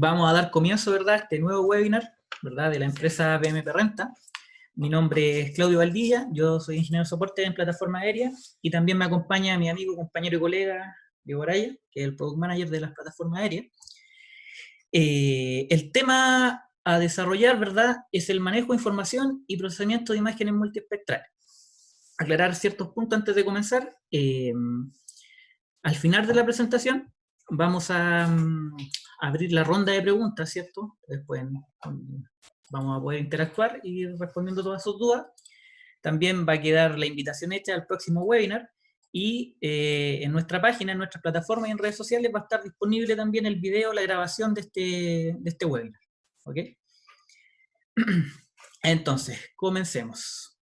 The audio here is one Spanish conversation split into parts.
Vamos a dar comienzo, ¿verdad?, a este nuevo webinar, ¿verdad?, de la empresa BMP Renta. Mi nombre es Claudio Valdivia, yo soy ingeniero de soporte en plataforma aérea, y también me acompaña mi amigo, compañero y colega, Diego Araya, que es el Product Manager de las plataformas aéreas. El tema a desarrollar, ¿verdad?, es el manejo de información y procesamiento de imágenes multiespectrales. Aclarar ciertos puntos antes de comenzar. Al final de la presentación vamos a abrir la ronda de preguntas, ¿cierto? Después vamos a poder interactuar y ir respondiendo todas sus dudas. También va a quedar la invitación hecha al próximo webinar, y en nuestra página, en nuestras plataformas y en redes sociales va a estar disponible también el video, la grabación de este webinar. ¿Ok? Entonces, comencemos.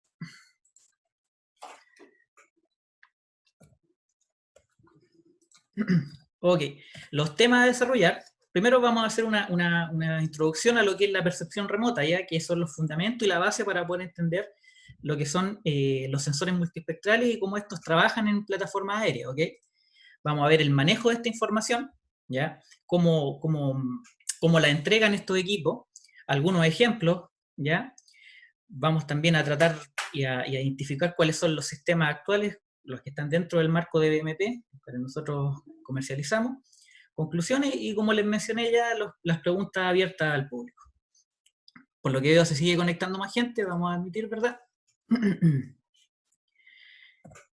Ok, los temas a desarrollar. Primero vamos a hacer una introducción a lo que es la percepción remota, ya que son los fundamentos y la base para poder entender lo que son los sensores multiespectrales y cómo estos trabajan en plataformas aéreas, ¿ok? Vamos a ver el manejo de esta información, ¿ya? Cómo la entregan estos equipos, algunos ejemplos, ¿ya? Vamos también a tratar y a identificar cuáles son los sistemas actuales, los que están dentro del marco de BMP, que nosotros comercializamos. Conclusiones y, como les mencioné ya, las preguntas abiertas al público. Por lo que veo se sigue conectando más gente, vamos a admitir, ¿verdad?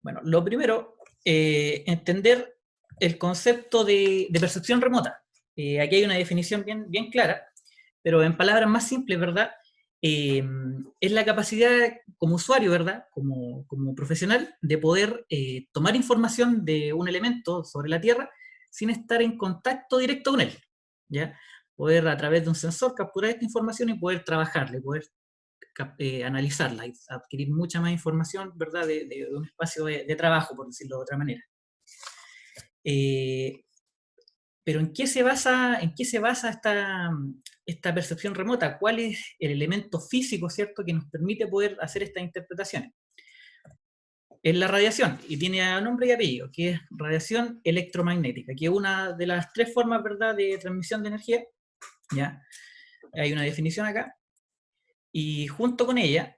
Bueno, lo primero, entender el concepto de percepción remota. Aquí hay una definición bien clara, pero en palabras más simples, ¿verdad? Es la capacidad como usuario, ¿verdad?, como profesional, de poder tomar información de un elemento sobre la Tierra sin estar en contacto directo con él, ¿ya? Poder, a través de un sensor, capturar esta información y poder trabajarla, y poder analizarla y adquirir mucha más información, ¿verdad?, de un espacio de trabajo, por decirlo de otra manera. Pero ¿en qué se basa esta percepción remota? ¿Cuál es el elemento físico, cierto, que nos permite poder hacer estas interpretaciones? Es la radiación, y tiene nombre y apellido, que es radiación electromagnética, que es una de las tres formas, ¿verdad?, de transmisión de energía, ¿ya? Hay una definición acá, y junto con ella,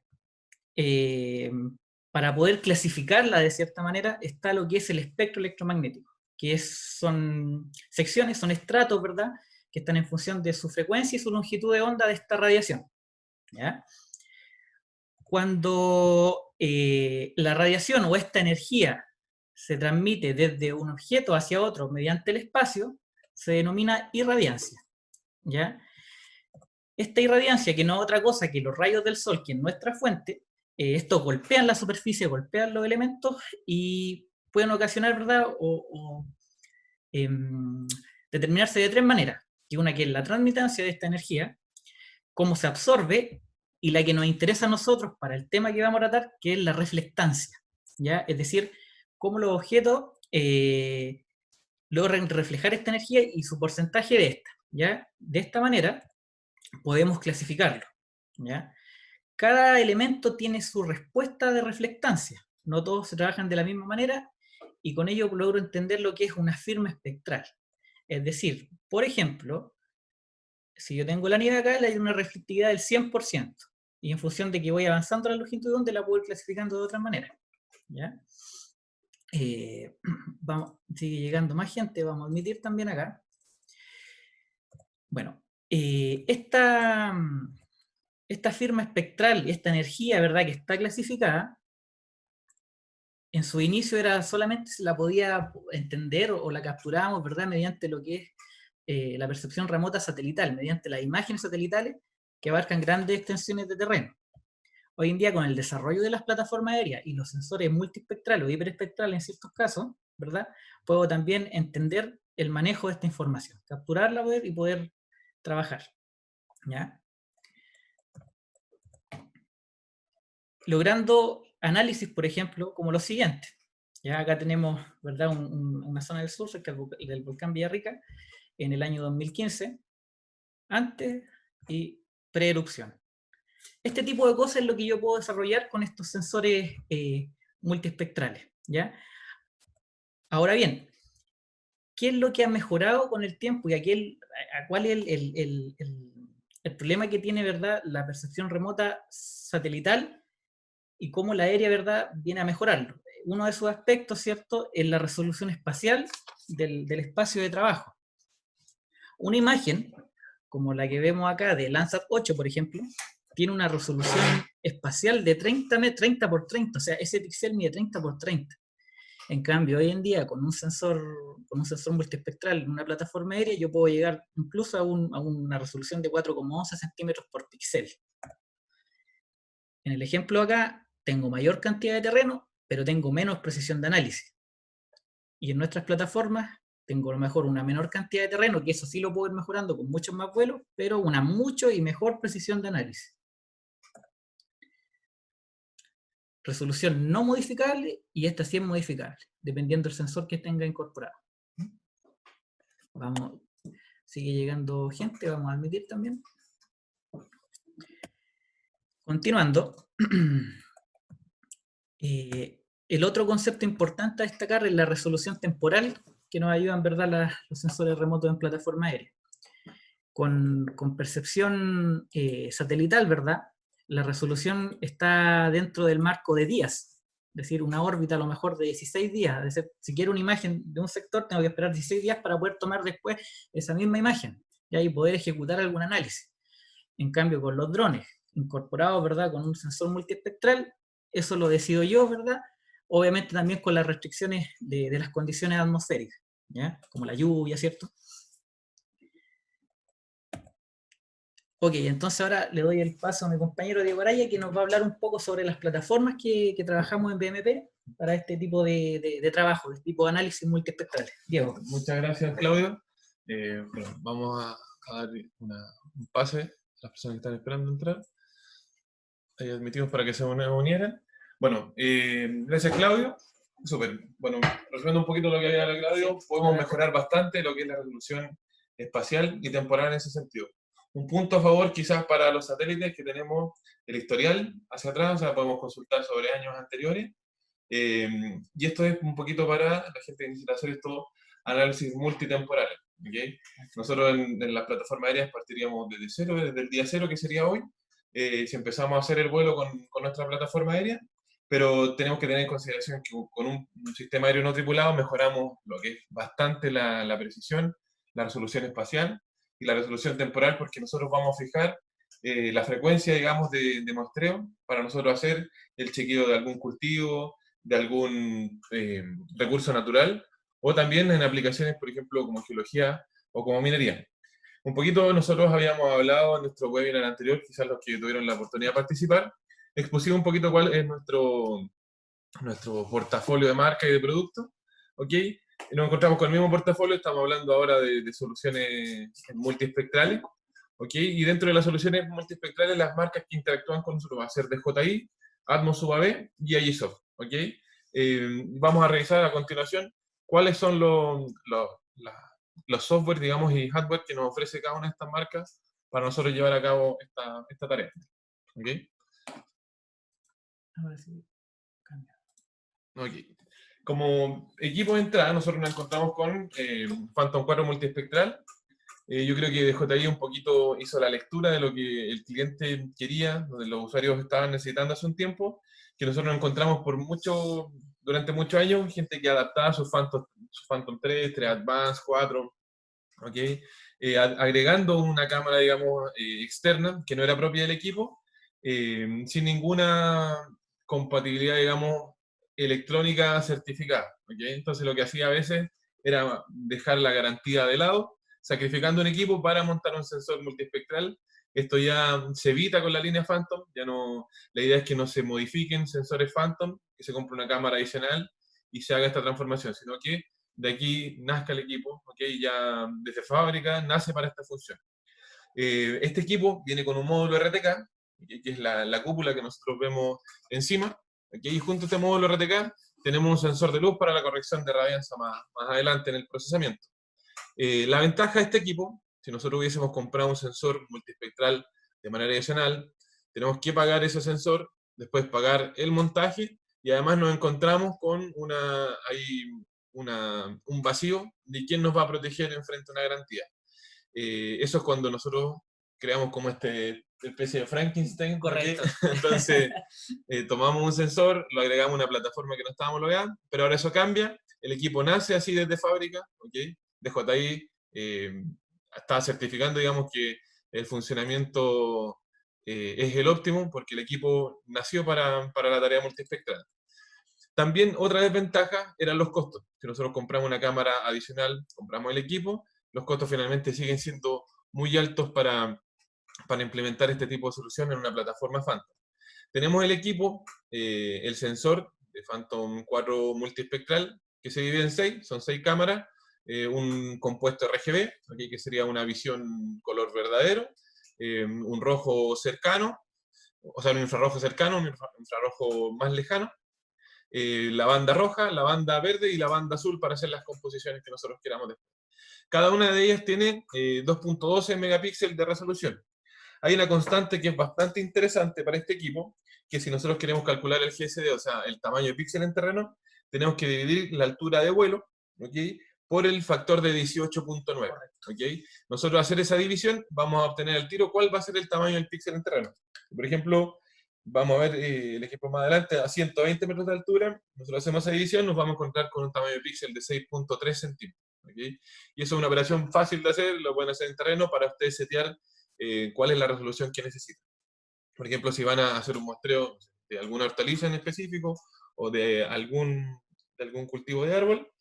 para poder clasificarla de cierta manera, está lo que es el espectro electromagnético, que son secciones, son estratos, ¿verdad?, que están en función de su frecuencia y su longitud de onda de esta radiación, ¿ya? Cuando la radiación o esta energía se transmite desde un objeto hacia otro mediante el espacio, se denomina irradiancia, ¿ya? Esta irradiancia, que no es otra cosa que los rayos del Sol, que es nuestra fuente, estos golpean la superficie, golpean los elementos y pueden ocasionar, ¿verdad?, determinarse de tres maneras. Una que es la transmitancia de esta energía, cómo se absorbe, y la que nos interesa a nosotros para el tema que vamos a tratar, que es la reflectancia, ¿ya? Es decir, cómo los objetos logran reflejar esta energía y su porcentaje de esta, ¿ya? De esta manera podemos clasificarlo, ¿ya? Cada elemento tiene su respuesta de reflectancia, no todos se trabajan de la misma manera, y con ello logro entender lo que es una firma espectral. Es decir, por ejemplo, si yo tengo la nieve acá, hay una reflectividad del 100%, y en función de que voy avanzando la longitud de onda, la puedo ir clasificando de otra manera, ¿ya? Sigue llegando más gente, vamos a admitir también acá. Bueno, esta firma espectral, esta energía, ¿verdad?, que está clasificada, en su inicio era solamente se la podía entender o la capturábamos, ¿verdad?, mediante lo que es la percepción remota satelital, mediante las imágenes satelitales que abarcan grandes extensiones de terreno. Hoy en día, con el desarrollo de las plataformas aéreas y los sensores multiespectrales o hiperespectrales en ciertos casos, ¿verdad?, puedo también entender el manejo de esta información, capturarla y poder trabajar, ¿ya? Logrando análisis, por ejemplo, como lo siguiente. Ya acá tenemos, ¿verdad?, una zona del sur, cerca del volcán Villarrica, en el año 2015, antes y pre-erupción. Este tipo de cosas es lo que yo puedo desarrollar con estos sensores multiespectrales, ¿ya? Ahora bien, qué es lo que ha mejorado con el tiempo y cuál es el problema que tiene, ¿verdad?, la percepción remota satelital y cómo la aérea, ¿verdad?, viene a mejorarlo. Uno de sus aspectos, ¿cierto?, es la resolución espacial del espacio de trabajo. Una imagen, como la que vemos acá de Landsat 8, por ejemplo, tiene una resolución espacial de 30 por 30, o sea, ese píxel mide 30 por 30. En cambio, hoy en día, con un sensor multiespectral en una plataforma aérea, yo puedo llegar incluso a una resolución de 4,11 centímetros por píxel. En el ejemplo acá, tengo mayor cantidad de terreno, pero tengo menos precisión de análisis. Y en nuestras plataformas, tengo a lo mejor una menor cantidad de terreno, que eso sí lo puedo ir mejorando con muchos más vuelos, pero una mucho y mejor precisión de análisis. Resolución no modificable, y esta sí es modificable, dependiendo del sensor que tenga incorporado. Vamos, sigue llegando gente, vamos a admitir también. Continuando, el otro concepto importante a destacar es la resolución temporal, que nos ayudan, ¿verdad?, los sensores remotos en plataforma aérea. Con percepción satelital, ¿verdad?, la resolución está dentro del marco de días, es decir, una órbita a lo mejor de 16 días. Es decir, si quiero una imagen de un sector, tengo que esperar 16 días para poder tomar después esa misma imagen y poder ejecutar algún análisis. En cambio, con los drones incorporados, ¿verdad?, con un sensor multiespectral, eso lo decido yo, ¿verdad?, obviamente también con las restricciones de las condiciones atmosféricas, ¿ya?, como la lluvia, ¿cierto? Ok, entonces ahora le doy el paso a mi compañero Diego Araya, que nos va a hablar un poco sobre las plataformas que trabajamos en BMP para este tipo de trabajo, de este tipo de análisis multiespectral. Diego. Muchas gracias, Claudio. Bueno, vamos a dar un pase a las personas que están esperando entrar. Ahí admitimos para que se unieran. Bueno, gracias, Claudio. Súper. Bueno, resumiendo un poquito lo que había hablado Claudio, podemos mejorar bastante lo que es la resolución espacial y temporal en ese sentido. Un punto a favor quizás para los satélites, que tenemos el historial hacia atrás, o sea, podemos consultar sobre años anteriores. Y esto es un poquito para la gente que necesita hacer estos análisis multitemporales. ¿Okay? Nosotros en las plataformas aéreas partiríamos desde cero, desde el día cero, que sería hoy, si empezamos a hacer el vuelo con nuestra plataforma aérea, pero tenemos que tener en consideración que con un sistema aéreo no tripulado mejoramos lo que es bastante la precisión, la resolución espacial y la resolución temporal, porque nosotros vamos a fijar la frecuencia, digamos, de muestreo para nosotros hacer el chequeo de algún cultivo, de algún recurso natural, o también en aplicaciones, por ejemplo, como geología o como minería. Un poquito nosotros habíamos hablado en nuestro webinar anterior, quizás los que tuvieron la oportunidad de participar, expusimos un poquito cuál es nuestro portafolio de marca y de productos, ¿ok? Y nos encontramos con el mismo portafolio, estamos hablando ahora de soluciones multiespectrales, ¿ok? Y dentro de las soluciones multiespectrales, las marcas que interactúan con nosotros va a ser DJI, Atmos UAV y Agisoft, ¿ok? Vamos a revisar a continuación cuáles son los software, digamos, y hardware que nos ofrece cada una de estas marcas para nosotros llevar a cabo esta tarea, ¿ok? Ahora sí, cambia. Okay. Como equipo de entrada, nosotros nos encontramos con Phantom 4 multiespectral. Yo creo que DJI un poquito hizo la lectura de lo que el cliente quería, donde los usuarios estaban necesitando hace un tiempo, que nosotros nos encontramos durante muchos años, gente que adaptaba su Phantom 3, 3 Advance, 4, ¿okay? Agregando una cámara, digamos, externa, que no era propia del equipo, sin ninguna compatibilidad, digamos, electrónica certificada, ¿okay? Entonces lo que hacía a veces era dejar la garantía de lado, sacrificando un equipo para montar un sensor multiespectral. Esto ya se evita con la línea Phantom, ya no, la idea es que no se modifiquen sensores Phantom, que se compre una cámara adicional y se haga esta transformación, sino que de aquí nazca el equipo, ¿okay? Ya desde fábrica nace para esta función. Este equipo viene con un módulo RTK, ¿okay? Que es la cúpula que nosotros vemos encima, ¿okay? Y junto a este módulo RTK tenemos un sensor de luz para la corrección de radianza más adelante en el procesamiento. La ventaja de este equipo, si nosotros hubiésemos comprado un sensor multiespectral de manera adicional, tenemos que pagar ese sensor, después pagar el montaje, y además nos encontramos con un vacío de quién nos va a proteger en frente a una garantía. Eso es cuando nosotros creamos como especie de Frankenstein. Correcto. Entonces, tomamos un sensor, lo agregamos a una plataforma que no estaba homologada, pero ahora eso cambia, el equipo nace así desde fábrica, DJI está certificando, digamos, que el funcionamiento es el óptimo, porque el equipo nació para la tarea multiespectral. También otra desventaja eran los costos. Si nosotros compramos una cámara adicional, compramos el equipo, los costos finalmente siguen siendo muy altos para implementar este tipo de solución en una plataforma Phantom. Tenemos el equipo, el sensor de Phantom 4 multiespectral, que se divide en 6, son 6 cámaras, un compuesto RGB, que sería una visión color verdadero, un rojo cercano, o sea, un infrarrojo cercano, un infrarrojo más lejano, la banda roja, la banda verde y la banda azul para hacer las composiciones que nosotros queramos después. Cada una de ellas tiene 2.12 megapíxeles de resolución. Hay una constante que es bastante interesante para este equipo, que si nosotros queremos calcular el GSD, o sea, el tamaño de píxel en terreno, tenemos que dividir la altura de vuelo, por el factor de 18.9. Nosotros, al hacer esa división, vamos a obtener al tiro cuál va a ser el tamaño del píxel en terreno. Por ejemplo, vamos a ver el ejemplo más adelante, a 120 metros de altura, nosotros hacemos esa división, nos vamos a encontrar con un tamaño de píxel de 6.3 centímetros. Y eso es una operación fácil de hacer, lo pueden hacer en terreno para ustedes setear cuál es la resolución que necesitan. Por ejemplo, si van a hacer un muestreo de alguna hortaliza en específico o de algún cultivo de árbol,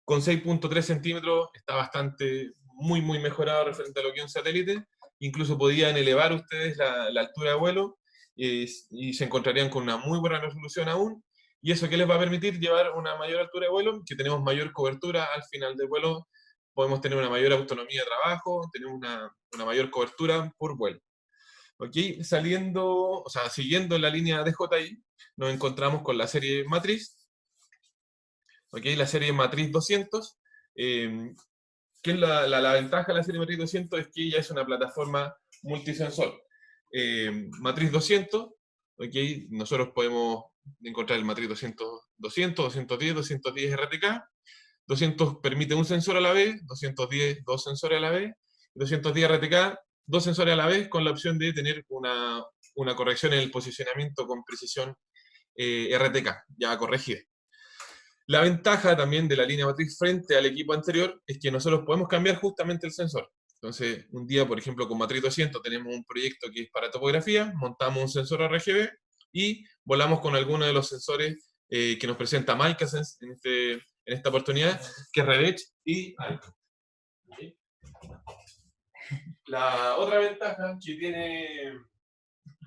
con 6.3 centímetros está bastante, muy mejorado referente a lo que es un satélite. Incluso podían elevar ustedes la altura de vuelo y se encontrarían con una muy buena resolución aún. ¿Y eso qué les va a permitir? Llevar una mayor altura de vuelo, que tenemos mayor cobertura al final del vuelo, podemos tener una mayor autonomía de trabajo, tenemos una mayor cobertura por vuelo. Siguiendo la línea de DJI, nos encontramos con la serie Matriz, la serie Matriz 200, que es la ventaja de la serie Matriz 200 es que ella es una plataforma multisensor. Matriz 200, nosotros podemos encontrar el Matriz 200, 210, 210 RTK, 200 permite un sensor a la vez, 210 dos sensores a la vez, 210 RTK, dos sensores a la vez, con la opción de tener una corrección en el posicionamiento con precisión RTK, ya corregida. La ventaja también de la línea matriz frente al equipo anterior es que nosotros podemos cambiar justamente el sensor. Entonces, un día, por ejemplo, con Matriz 200 tenemos un proyecto que es para topografía, montamos un sensor RGB y volamos con alguno de los sensores que nos presenta MycaSense en esta oportunidad, que es Rededge y Alco. La otra ventaja que tiene,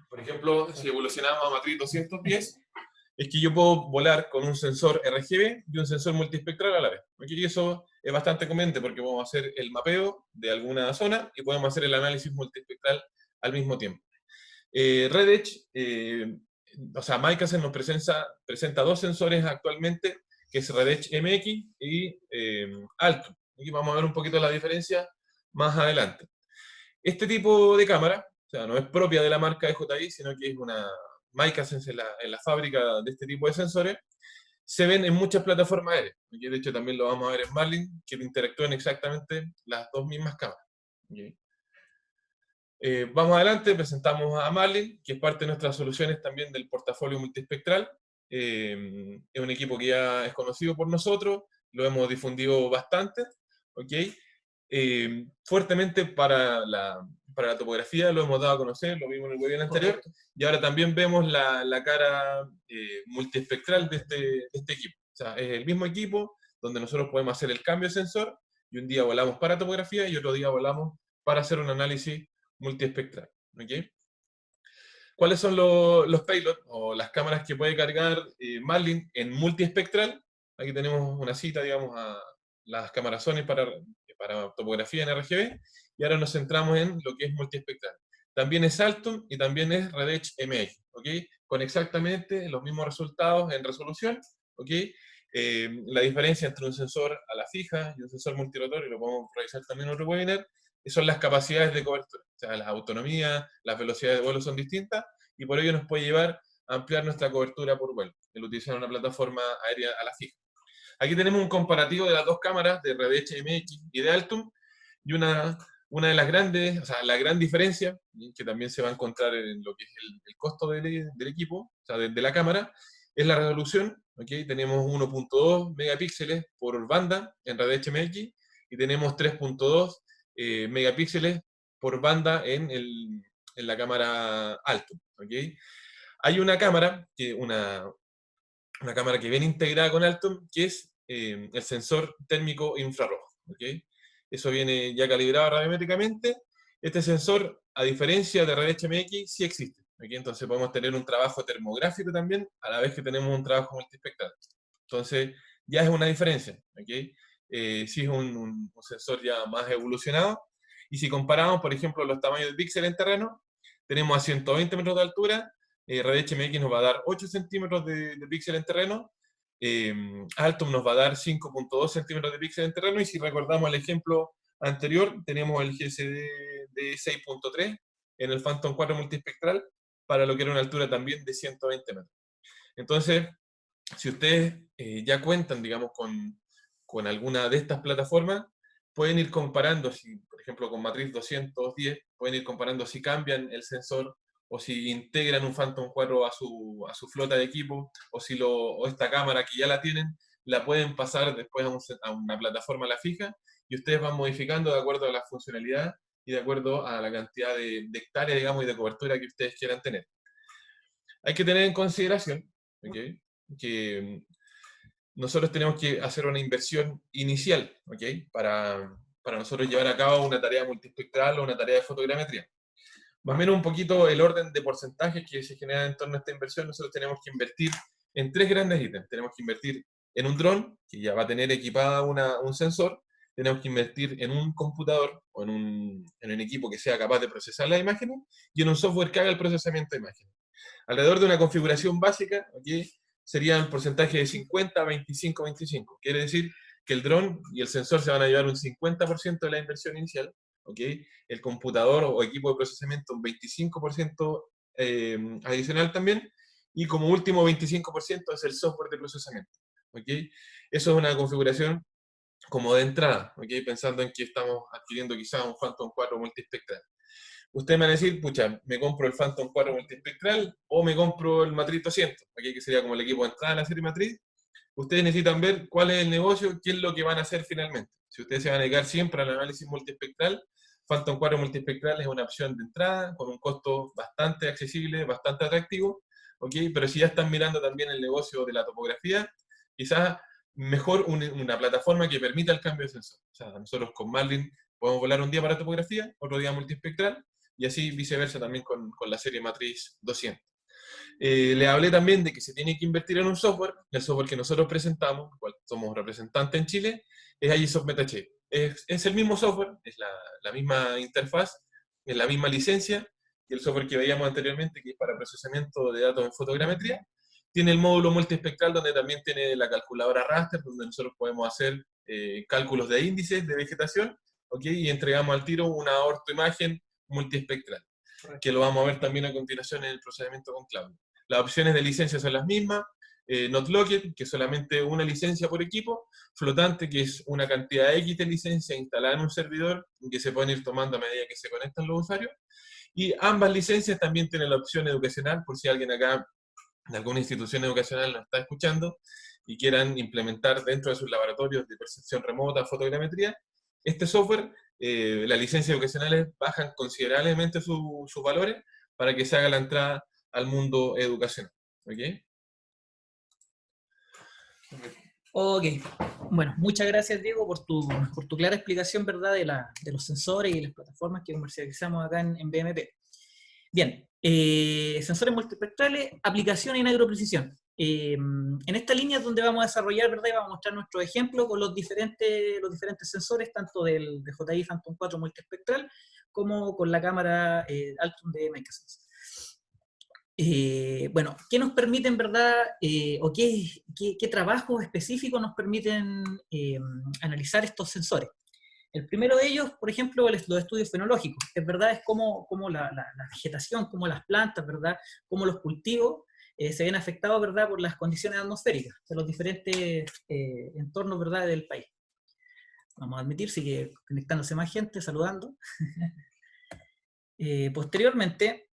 por ejemplo, si evolucionamos a Matriz 210, es que yo puedo volar con un sensor RGB y un sensor multiespectral a la vez. Y eso es bastante conveniente porque podemos hacer el mapeo de alguna zona y podemos hacer el análisis multiespectral al mismo tiempo. Rededge, MycaSense nos presenta dos sensores actualmente, que es Rededge MX y Alto. Aquí vamos a ver un poquito la diferencia más adelante. Este tipo de cámara, o sea, no es propia de la marca DJI, sino que es una MycaSense en la fábrica de este tipo de sensores, se ven en muchas plataformas aéreas. De hecho, también lo vamos a ver en Marlin, que interactúan exactamente las dos mismas cámaras. Vamos adelante, presentamos a Marlin, que es parte de nuestras soluciones también del portafolio multiespectral. Es un equipo que ya es conocido por nosotros, lo hemos difundido bastante, fuertemente para la topografía, lo hemos dado a conocer, lo vimos en el webinar anterior. Correcto. Y ahora también vemos la cara multiespectral de este equipo. O sea, es el mismo equipo donde nosotros podemos hacer el cambio de sensor y un día volamos para topografía y otro día volamos para hacer un análisis multiespectral. ¿Cuáles son los payloads o las cámaras que puede cargar Marlin en multiespectral? Aquí tenemos una cita, digamos, a las cámaras Sony para topografía en RGB, y ahora nos centramos en lo que es multiespectral. También es Altum y también es Rededge MX, con exactamente los mismos resultados en resolución. La diferencia entre un sensor a la fija y un sensor multirotor, y lo podemos revisar también en otro webinar, son las capacidades de cobertura. O sea, la autonomía, las velocidades de vuelo son distintas, y por ello nos puede llevar a ampliar nuestra cobertura por vuelo, el utilizar una plataforma aérea a la fija. Aquí tenemos un comparativo de las dos cámaras de RDHMX y de Altum, y una de las grandes, o sea, la gran diferencia, que también se va a encontrar en lo que es el costo del equipo, o sea, de la cámara, es la resolución. ¿Okay? Tenemos 1.2 megapíxeles por banda en RDHMX y tenemos 3.2 megapíxeles por banda en la cámara Altum. ¿Okay? Hay una cámara, una cámara que viene integrada con Altum, que es el sensor térmico infrarrojo. ¿Okay? Eso viene ya calibrado radiométricamente. Este sensor, a diferencia de RDHMX, sí existe. ¿Okay? Entonces podemos tener un trabajo termográfico también, a la vez que tenemos un trabajo multiespectral. Entonces, ya es una diferencia. ¿Okay? Sí es un sensor ya más evolucionado. Y si comparamos, por ejemplo, los tamaños de píxel en terreno, tenemos a 120 metros de altura, RDHMX nos va a dar 8 centímetros de píxel en terreno, Altum nos va a dar 5.2 centímetros de píxel en terreno, y si recordamos el ejemplo anterior, tenemos el GSD de 6.3 en el Phantom 4 multiespectral, para lo que era una altura también de 120 metros. Entonces, si ustedes ya cuentan, digamos, con alguna de estas plataformas, pueden ir comparando, si, por ejemplo, con Matriz 210, pueden ir comparando si cambian el sensor o si integran un Phantom 4 a su flota de equipo, o esta cámara que ya la tienen, la pueden pasar después a una plataforma a la fija, y ustedes van modificando de acuerdo a la funcionalidad y de acuerdo a la cantidad de hectáreas, digamos, y de cobertura que ustedes quieran tener. Hay que tener en consideración, ¿okay?, que nosotros tenemos que hacer una inversión inicial, ¿okay?, para nosotros llevar a cabo una tarea multiespectral o una tarea de fotogrametría. Más o menos un poquito el orden de porcentajes que se genera en torno a esta inversión. Nosotros tenemos que invertir en 3 grandes ítems. Tenemos que invertir en un dron, que ya va a tener equipada un sensor. Tenemos que invertir en un computador o en un equipo que sea capaz de procesar las imágenes, y en un software que haga el procesamiento de imágenes. Alrededor de una configuración básica, ¿okay?, sería un porcentaje de 50, 25, 25. Quiere decir que el dron y el sensor se van a llevar un 50% de la inversión inicial, ¿okay?, el computador o equipo de procesamiento un 25% adicional también, y como último 25% es el software de procesamiento. ¿Okay? Eso es una configuración como de entrada, ¿okay?, pensando en que estamos adquiriendo quizás un Phantom 4 multiespectral. Ustedes me van a decir, pucha, me compro el Phantom 4 multiespectral o me compro el Matriz 200, ¿okay?, que sería como el equipo de entrada de la serie Matriz. Ustedes necesitan ver cuál es el negocio, qué es lo que van a hacer finalmente. Si ustedes se van a dedicar siempre al análisis multiespectral, Phantom 4 multiespectral es una opción de entrada con un costo bastante accesible, bastante atractivo, ¿okay? Pero si ya están mirando también el negocio de la topografía, quizás mejor una plataforma que permita el cambio de sensor. O sea, nosotros con Marlin podemos volar un día para topografía, otro día multiespectral, y así viceversa también con la serie Matriz 200. Le hablé también de que se tiene que invertir en un software. El software que nosotros presentamos, cual somos representantes en Chile, es Agisoft MetaShape. Es el mismo software, es la misma interfaz, es la misma licencia que el software que veíamos anteriormente, que es para procesamiento de datos en fotogrametría. Tiene el módulo multiespectral, donde también tiene la calculadora raster, donde nosotros podemos hacer cálculos de índices de vegetación, ¿okay?, y entregamos al tiro una ortoimagen multiespectral, que lo vamos a ver también a continuación en el procedimiento con Claudio. Las opciones de licencia son las mismas, not locked, que es solamente una licencia por equipo, flotante, que es una cantidad X de licencias instalada en un servidor, que se pueden ir tomando a medida que se conectan los usuarios, y ambas licencias también tienen la opción educacional, por si alguien acá de alguna institución educacional nos está escuchando y quieran implementar dentro de sus laboratorios de percepción remota, fotogrametría, este software, las licencias educacionales bajan considerablemente sus valores para que se haga la entrada al mundo educacional. ¿Okay? Ok, bueno, muchas gracias, Diego, por tu clara explicación, ¿verdad?, de los sensores y las plataformas que comercializamos acá en BMP. Bien, sensores multiespectrales, aplicación en agroprecisión. En esta línea es donde vamos a desarrollar, ¿verdad?, y vamos a mostrar nuestro ejemplo con los diferentes sensores, tanto del DJI Phantom 4 multiespectral como con la cámara Altum de MicroSense. Bueno, ¿qué nos permiten, verdad, o qué trabajos específicos nos permiten analizar estos sensores? El primero de ellos, por ejemplo, los estudios fenológicos. Es verdad, es como la vegetación, como las plantas, ¿verdad?, como los cultivos se ven afectados, ¿verdad?, por las condiciones atmosféricas de los diferentes entornos, ¿verdad?, del país. Vamos a admitir, sigue conectándose más gente, saludando. Posteriormente,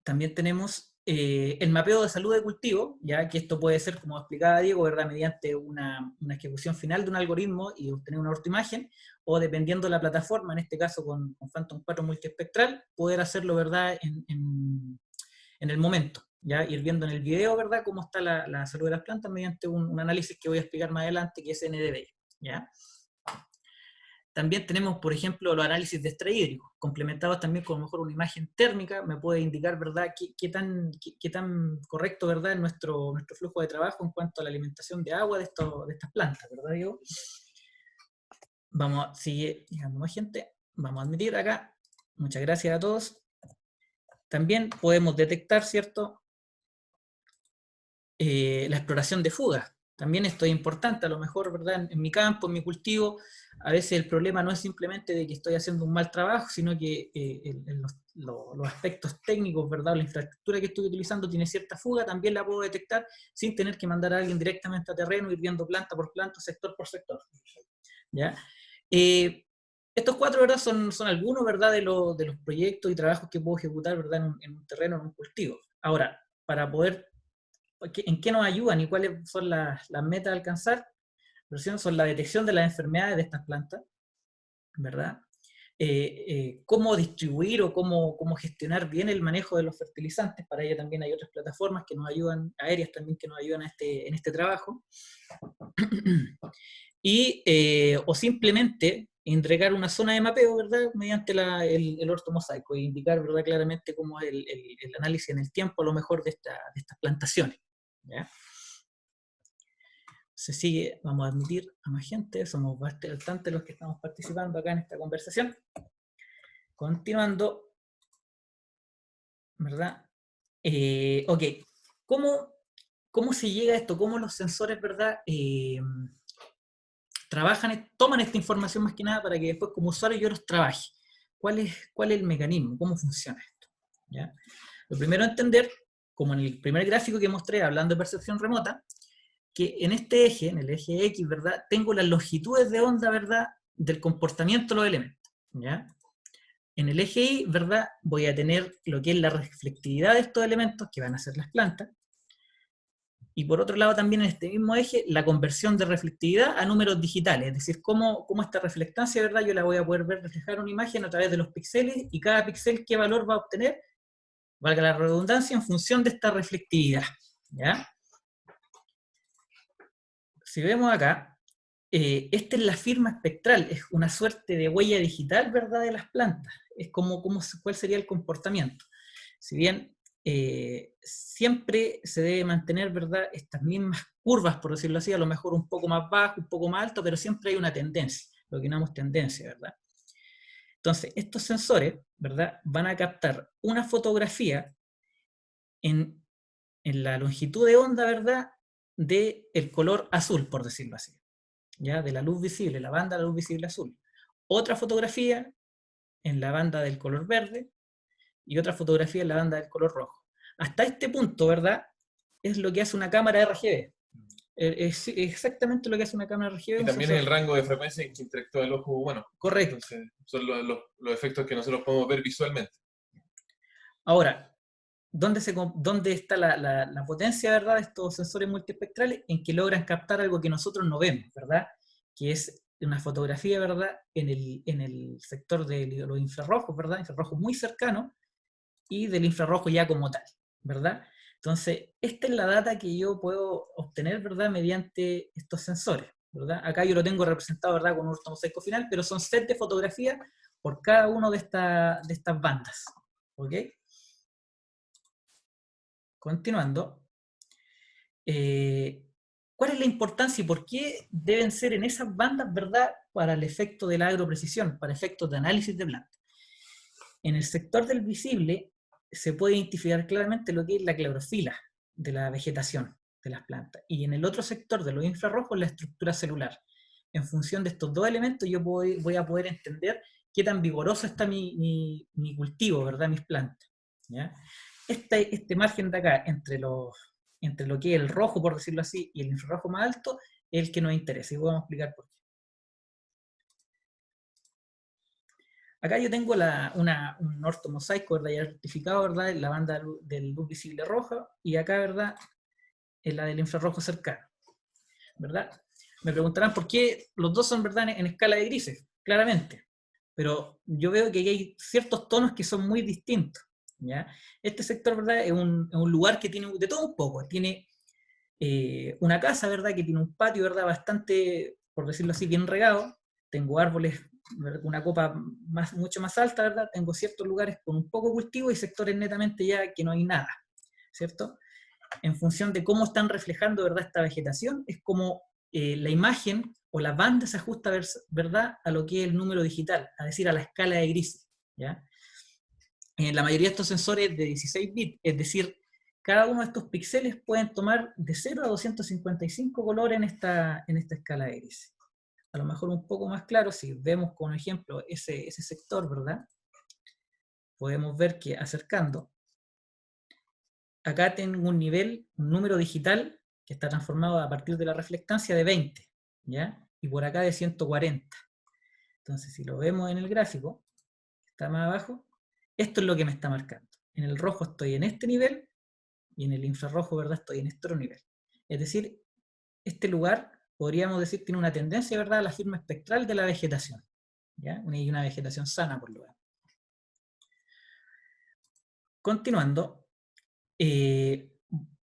también tenemos el mapeo de salud de cultivo, ya que esto puede ser, como explicaba Diego, ¿verdad?, mediante una ejecución final de un algoritmo y obtener una ortoimagen, o dependiendo de la plataforma, en este caso con Phantom 4 multiespectral, poder hacerlo, ¿verdad?, en el momento, ¿ya? Ir viendo en el video, ¿verdad?, cómo está la salud de las plantas mediante un análisis que voy a explicar más adelante, que es NDVI, ¿ya? También tenemos, por ejemplo, los análisis de estrés hídrico, complementados también con a lo mejor una imagen térmica, me puede indicar, ¿verdad?, qué tan correcto, ¿verdad?, es nuestro flujo de trabajo en cuanto a la alimentación de agua de estas plantas, ¿verdad, Diego? Vamos a seguir llegando más gente. Vamos a admitir acá. Muchas gracias a todos. También podemos detectar, ¿cierto?, la exploración de fugas. También esto es importante, a lo mejor, ¿verdad?, en mi campo, en mi cultivo, a veces el problema no es simplemente de que estoy haciendo un mal trabajo, sino que los aspectos técnicos, ¿verdad?, la infraestructura que estoy utilizando tiene cierta fuga, también la puedo detectar sin tener que mandar a alguien directamente a terreno, ir viendo planta por planta, sector por sector, ¿ya? Estos cuatro, ¿verdad?, son algunos, ¿verdad?, de los proyectos y trabajos que puedo ejecutar, ¿verdad?, en un terreno, en un cultivo. Ahora, para poder, ¿en qué nos ayudan y cuáles son las metas a alcanzar? Son la detección de las enfermedades de estas plantas, ¿verdad? Cómo distribuir o cómo gestionar bien el manejo de los fertilizantes. Para ello también hay otras plataformas que nos ayudan, aéreas también, que nos ayudan en este trabajo. O simplemente entregar una zona de mapeo, ¿verdad?, mediante el ortomosaico, e indicar, ¿verdad?, claramente cómo es el análisis en el tiempo, a lo mejor, de estas plantaciones, ¿ya? Se sigue, vamos a admitir a más gente, somos bastante los que estamos participando acá en esta conversación. Continuando, ¿verdad? Ok, ¿cómo se llega a esto? ¿Cómo los sensores, ¿verdad?, toman esta información más que nada para que después, como usuario, yo los trabaje? ¿Cuál es el mecanismo? ¿Cómo funciona esto? ¿Ya? Lo primero a entender, como en el primer gráfico que mostré hablando de percepción remota, que en este eje, en el eje X, ¿verdad?, tengo las longitudes de onda, ¿verdad?, del comportamiento de los elementos, ¿ya? En el eje Y, ¿verdad?, voy a tener lo que es la reflectividad de estos elementos, que van a ser las plantas, y por otro lado también en este mismo eje, la conversión de reflectividad a números digitales, es decir, cómo esta reflectancia, ¿verdad?, yo la voy a poder ver reflejar una imagen a través de los píxeles, y cada píxel qué valor va a obtener, valga la redundancia, en función de esta reflectividad, ¿ya? Si vemos acá, esta es la firma espectral, es una suerte de huella digital, ¿verdad?, de las plantas. Es cuál sería el comportamiento. Si bien siempre se debe mantener, ¿verdad?, estas mismas curvas, por decirlo así, a lo mejor un poco más bajo, un poco más alto, pero siempre hay una tendencia, lo que llamamos tendencia, ¿verdad? Entonces, estos sensores, ¿verdad?, van a captar una fotografía en la longitud de onda, ¿verdad?, del color azul, por decirlo así, ¿ya?, de la luz visible, la banda de la luz visible azul. Otra fotografía en la banda del color verde y otra fotografía en la banda del color rojo. Hasta este punto, ¿verdad?, es lo que hace una cámara RGB. Es exactamente lo que hace una cámara RGB. Y también es el rango de frecuencia en que interactúa el ojo humano. Correcto. Entonces, son los efectos que nosotros podemos ver visualmente. Ahora, ¿dónde está la potencia, ¿verdad?, de estos sensores multiespectrales? En que logran captar algo que nosotros no vemos, ¿verdad?, que es una fotografía, ¿verdad?, en el sector de los infrarrojos, ¿verdad?, infrarrojos muy cercanos, y del infrarrojo ya como tal, ¿verdad? Entonces, esta es la data que yo puedo obtener, ¿verdad?, mediante estos sensores, ¿verdad? Acá yo lo tengo representado, ¿verdad?, con un ortomosaico final, pero son sets de fotografías por cada una de estas bandas, ¿ok? Continuando, ¿cuál es la importancia y por qué deben ser en esas bandas, ¿verdad?, para el efecto de la agroprecisión, para efectos de análisis de plantas? En el sector del visible se puede identificar claramente lo que es la clorofila de la vegetación de las plantas, y en el otro sector de los infrarrojos la estructura celular. En función de estos dos elementos yo voy a poder entender qué tan vigoroso está mi cultivo, ¿verdad?, mis plantas, ¿ya? este margen de acá, entre lo que es el rojo, por decirlo así, y el infrarrojo más alto, es el que nos interesa, y vamos a explicar por qué. Acá yo tengo un ortomosaico, ¿verdad? Ya rectificado, ¿verdad? La banda del luz visible roja, y acá, ¿verdad? Es la del infrarrojo cercano, ¿verdad? Me preguntarán por qué los dos son, ¿verdad?, en escala de grises, claramente. Pero yo veo que hay ciertos tonos que son muy distintos, ¿ya? Este sector, ¿verdad?, es un lugar que tiene de todo un poco. Tiene una casa, ¿verdad?, que tiene un patio, ¿verdad?, bastante, por decirlo así, bien regado. Tengo árboles, ¿verdad?, una copa mucho más alta, ¿verdad? Tengo ciertos lugares con un poco cultivo y sectores netamente ya que no hay nada, ¿cierto? En función de cómo están reflejando, ¿verdad?, esta vegetación, es como la imagen o la banda se ajusta, ¿verdad?, a lo que es el número digital, es decir, a la escala de grises, ¿ya? La mayoría de estos sensores de 16 bits, es decir, cada uno de estos píxeles pueden tomar de 0 a 255 colores en esta escala de grises. A lo mejor un poco más claro, si vemos como ejemplo ese sector, ¿verdad? Podemos ver que acercando, acá tengo un nivel, un número digital que está transformado a partir de la reflectancia de 20, ¿ya? Y por acá de 140. Entonces, si lo vemos en el gráfico, que está más abajo, esto es lo que me está marcando. En el rojo estoy en este nivel y en el infrarrojo, ¿verdad?, estoy en este otro nivel. Es decir, este lugar, podríamos decir, tiene una tendencia, ¿verdad?, a la firma espectral de la vegetación, ¿ya? Y una vegetación sana, por lo menos. Continuando,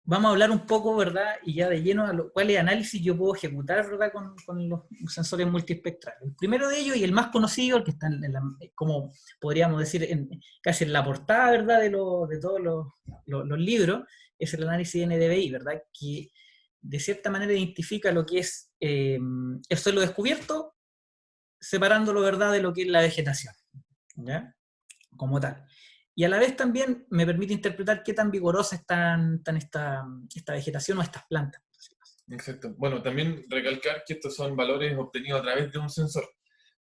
vamos a hablar un poco, ¿verdad?, y ya de lleno a cuáles análisis yo puedo ejecutar, ¿verdad?, con los sensores multiespectrales. El primero de ellos, y el más conocido, el que está como podríamos decir, casi en la portada, ¿verdad?, de todos los libros, es el análisis de NDVI, ¿verdad?, que de cierta manera identifica lo que es el suelo descubierto, separándolo, ¿verdad?, de lo que es la vegetación, ¿ya?, como tal. Y a la vez también me permite interpretar qué tan vigorosa están esta vegetación o estas plantas. Exacto. Bueno, también recalcar que estos son valores obtenidos a través de un sensor.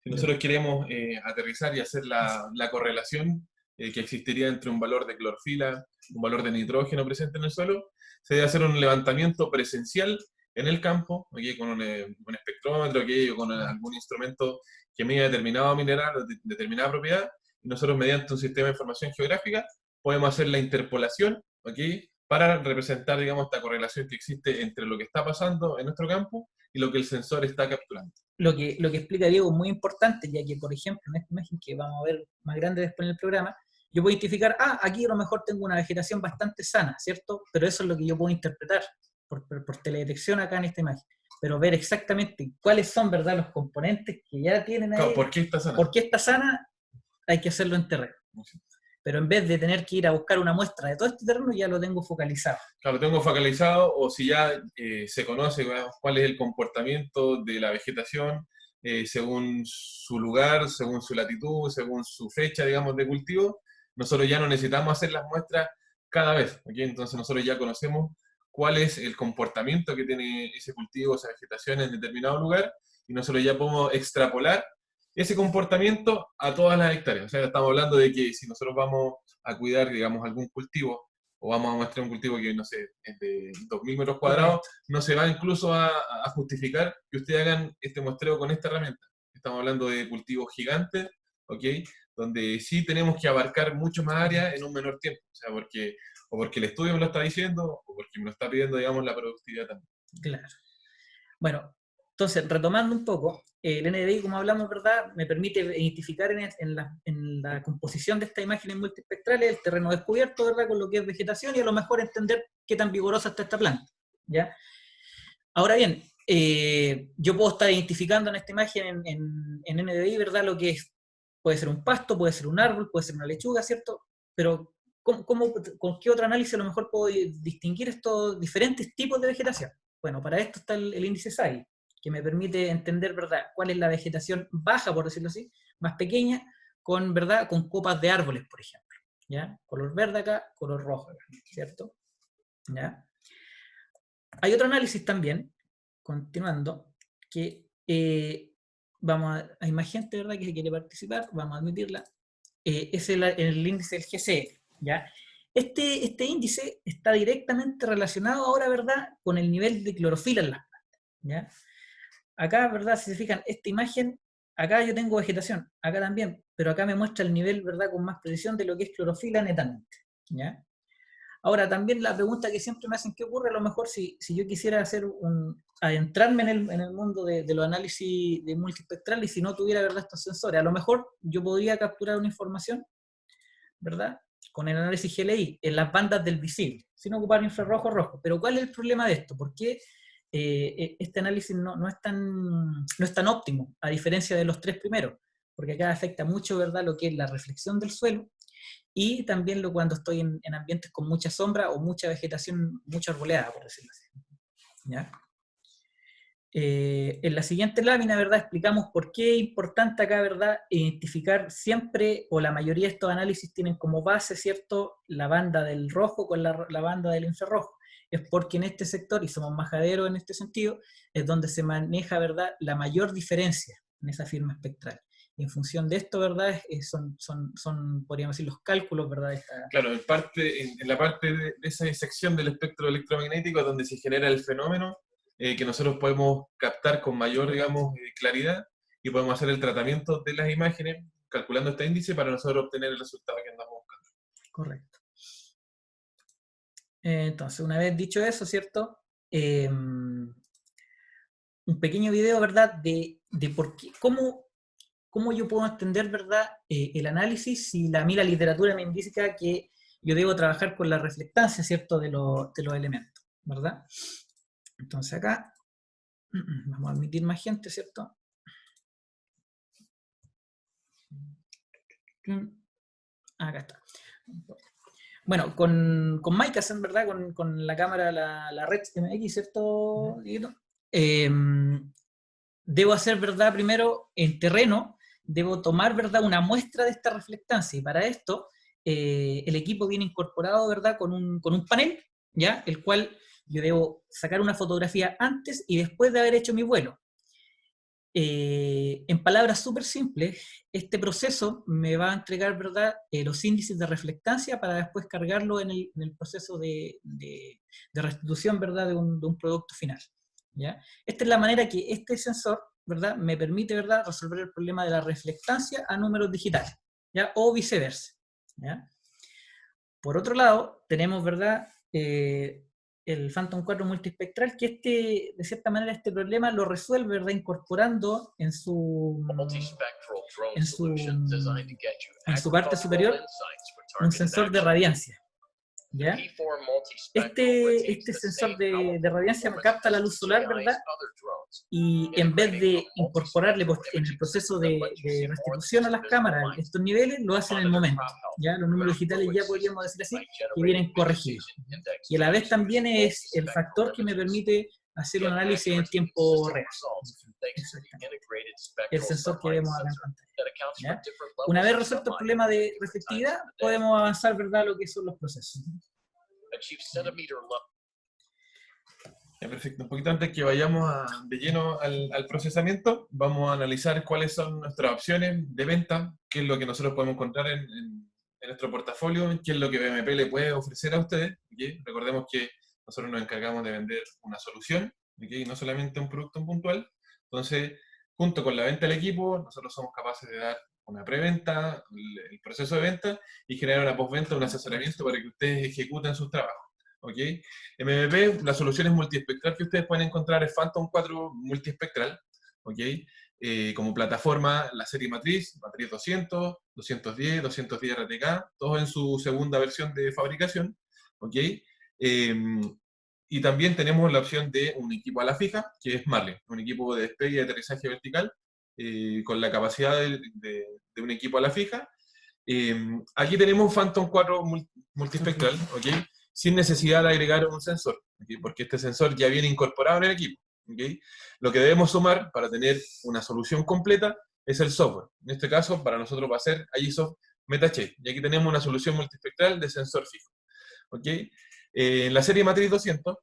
Si nosotros queremos aterrizar y hacer la correlación que existiría entre un valor de clorofila, un valor de nitrógeno presente en el suelo, se debe hacer un levantamiento presencial en el campo, aquí con un espectrómetro, aquí, o con algún instrumento que mida determinado mineral o determinada propiedad, y nosotros mediante un sistema de información geográfica podemos hacer la interpolación, ¿ok?, para representar, digamos, esta correlación que existe entre lo que está pasando en nuestro campo y lo que el sensor está capturando. Lo que explica Diego es muy importante, ya que, por ejemplo, en esta imagen que vamos a ver más grande después en el programa, yo puedo identificar, aquí a lo mejor tengo una vegetación bastante sana, ¿cierto? Pero eso es lo que yo puedo interpretar por teledetección acá en esta imagen. Pero ver exactamente cuáles son, ¿verdad?, los componentes que ya tienen ahí. Claro, ¿por qué está sana? ¿Por qué está sana? Hay que hacerlo en terreno. Pero en vez de tener que ir a buscar una muestra de todo este terreno, ya lo tengo focalizado. Claro, lo tengo focalizado, o si ya se conoce cuál es el comportamiento de la vegetación según su lugar, según su latitud, según su fecha, digamos, de cultivo, nosotros ya no necesitamos hacer las muestras cada vez, ¿okay? Entonces nosotros ya conocemos cuál es el comportamiento que tiene ese cultivo, esa vegetación en determinado lugar, y nosotros ya podemos extrapolar ese comportamiento a todas las hectáreas. O sea, estamos hablando de que si nosotros vamos a cuidar, digamos, algún cultivo, o vamos a mostrar un cultivo que, no sé, es de 2.000 metros cuadrados, no se va incluso a justificar que ustedes hagan este muestreo con esta herramienta. Estamos hablando de cultivos gigantes, ¿ok?, donde sí tenemos que abarcar mucho más área en un menor tiempo. O sea, porque el estudio me lo está diciendo, o porque me lo está pidiendo, digamos, la productividad también. Claro. Bueno, entonces, retomando un poco, el NDVI, como hablamos, ¿verdad?, me permite identificar en la composición de estas imágenes multiespectrales el terreno descubierto, ¿verdad?, con lo que es vegetación, y a lo mejor entender qué tan vigorosa está esta planta, ¿ya? Ahora bien, yo puedo estar identificando en esta imagen en NDVI, ¿verdad?, lo que es, puede ser un pasto, puede ser un árbol, puede ser una lechuga, ¿cierto? Pero ¿con qué otro análisis a lo mejor puedo distinguir estos diferentes tipos de vegetación? Bueno, para esto está el índice SAI, que me permite entender, ¿verdad?, cuál es la vegetación baja, por decirlo así, más pequeña, ¿verdad?, con copas de árboles, por ejemplo, ¿ya? Color verde acá, color rojo acá, ¿cierto? ¿Ya? Hay otro análisis también, continuando, que hay más gente, ¿verdad?, que quiere participar, vamos a admitirla, es el índice del GCL, ¿ya? Este índice está directamente relacionado ahora, ¿verdad?, con el nivel de clorofila en las plantas, ¿ya? Acá, ¿verdad?, si se fijan, esta imagen, acá yo tengo vegetación, acá también, pero acá me muestra el nivel, ¿verdad?, con más precisión de lo que es clorofila netamente, ¿ya? Ahora, también la pregunta que siempre me hacen, ¿qué ocurre a lo mejor si yo quisiera adentrarme en el mundo de los análisis de multiespectral y si no tuviera, ¿verdad?, estos sensores? A lo mejor yo podría capturar una información, ¿verdad?, con el análisis GLI, en las bandas del visible, sin ocupar infrarrojo rojo. Pero ¿cuál es el problema de esto? ¿Por qué este análisis no es tan óptimo, a diferencia de los tres primeros? Porque acá afecta mucho, ¿verdad?, lo que es la reflexión del suelo, y también cuando estoy en ambientes con mucha sombra o mucha vegetación, mucha arboleada, por decirlo así, ¿ya? En la siguiente lámina, ¿verdad?, explicamos por qué es importante acá, ¿verdad?, identificar siempre, o la mayoría de estos análisis tienen como base, ¿cierto?, la banda del rojo con la banda del infrarrojo. Es porque en este sector, y somos majaderos en este sentido, es donde se maneja, ¿verdad?, la mayor diferencia en esa firma espectral. Y en función de esto, ¿verdad?, son podríamos decir, los cálculos, ¿verdad? Claro, en la parte de esa sección del espectro electromagnético es donde se genera el fenómeno que nosotros podemos captar con mayor, digamos, claridad, y podemos hacer el tratamiento de las imágenes calculando este índice para nosotros obtener el resultado que andamos buscando. Correcto. Entonces, una vez dicho eso, ¿cierto? Un pequeño video, ¿verdad?, de por qué, cómo yo puedo entender, ¿verdad?, el análisis si a mí la literatura me indica que yo debo trabajar con la reflectancia, ¿cierto?, de los elementos, ¿verdad? Entonces acá vamos a admitir más gente, ¿cierto? Acá está. Bueno, con Micahsen, ¿verdad?, con la cámara, la Red MX, ¿cierto? Debo hacer, ¿verdad?, primero en terreno, debo tomar, ¿verdad?, una muestra de esta reflectancia, y para esto el equipo viene incorporado, ¿verdad?, con un panel, ¿ya?, el cual yo debo sacar una fotografía antes y después de haber hecho mi vuelo. En palabras súper simples, este proceso me va a entregar, ¿verdad?, los índices de reflectancia para después cargarlo en el proceso de restitución, ¿verdad?, de un producto final, ¿ya? Esta es la manera que este sensor, ¿verdad?, me permite, ¿verdad?, resolver el problema de la reflectancia a números digitales, ¿ya?, o viceversa, ¿ya? Por otro lado, tenemos, ¿verdad?, el Phantom 4 multiespectral, que de cierta manera este problema lo resuelve, ¿verdad?, incorporando en su parte superior un sensor de radiancia, ¿ya? Este sensor de radiancia capta la luz solar, ¿verdad?, y en vez de incorporarle en el proceso de restitución a las cámaras estos niveles, lo hace en el momento, ¿ya? Los números digitales ya podríamos decir así, que vienen corregidos. Y a la vez también es el factor que me permite hacer un análisis en tiempo real. El sensor que vemos acá en pantalla, ¿ya? Una vez resuelto el problema de reflectividad, podemos avanzar, ¿verdad?, lo que son los procesos. Perfecto. Un poquito antes que vayamos de lleno al procesamiento, vamos a analizar cuáles son nuestras opciones de venta, qué es lo que nosotros podemos encontrar en nuestro portafolio, qué es lo que BMP le puede ofrecer a ustedes. ¿Okay? Recordemos que nosotros nos encargamos de vender una solución, ¿okay? No solamente un producto puntual. Entonces, junto con la venta del equipo, nosotros somos capaces de dar una preventa, el proceso de venta, y generar una postventa, un asesoramiento para que ustedes ejecuten sus trabajos. ¿Ok? MMP, la solución es multiespectral que ustedes pueden encontrar es Phantom 4 multiespectral, ¿ok? Como plataforma, la serie matriz 200, 210, 210 RTK, todos en su segunda versión de fabricación, ¿ok? Y también tenemos la opción de un equipo a la fija, que es Marlin, un equipo de despegue y aterrizaje vertical, con la capacidad de un equipo a la fija. Aquí tenemos Phantom 4 multiespectral, ¿ok? Sin necesidad de agregar un sensor, ¿okay? Porque este sensor ya viene incorporado en el equipo. ¿Okay? Lo que debemos sumar para tener una solución completa es el software. En este caso, para nosotros va a ser Agisoft MetaChain. Y aquí tenemos una solución multiespectral de sensor fijo. ¿Okay? En la serie matriz 200,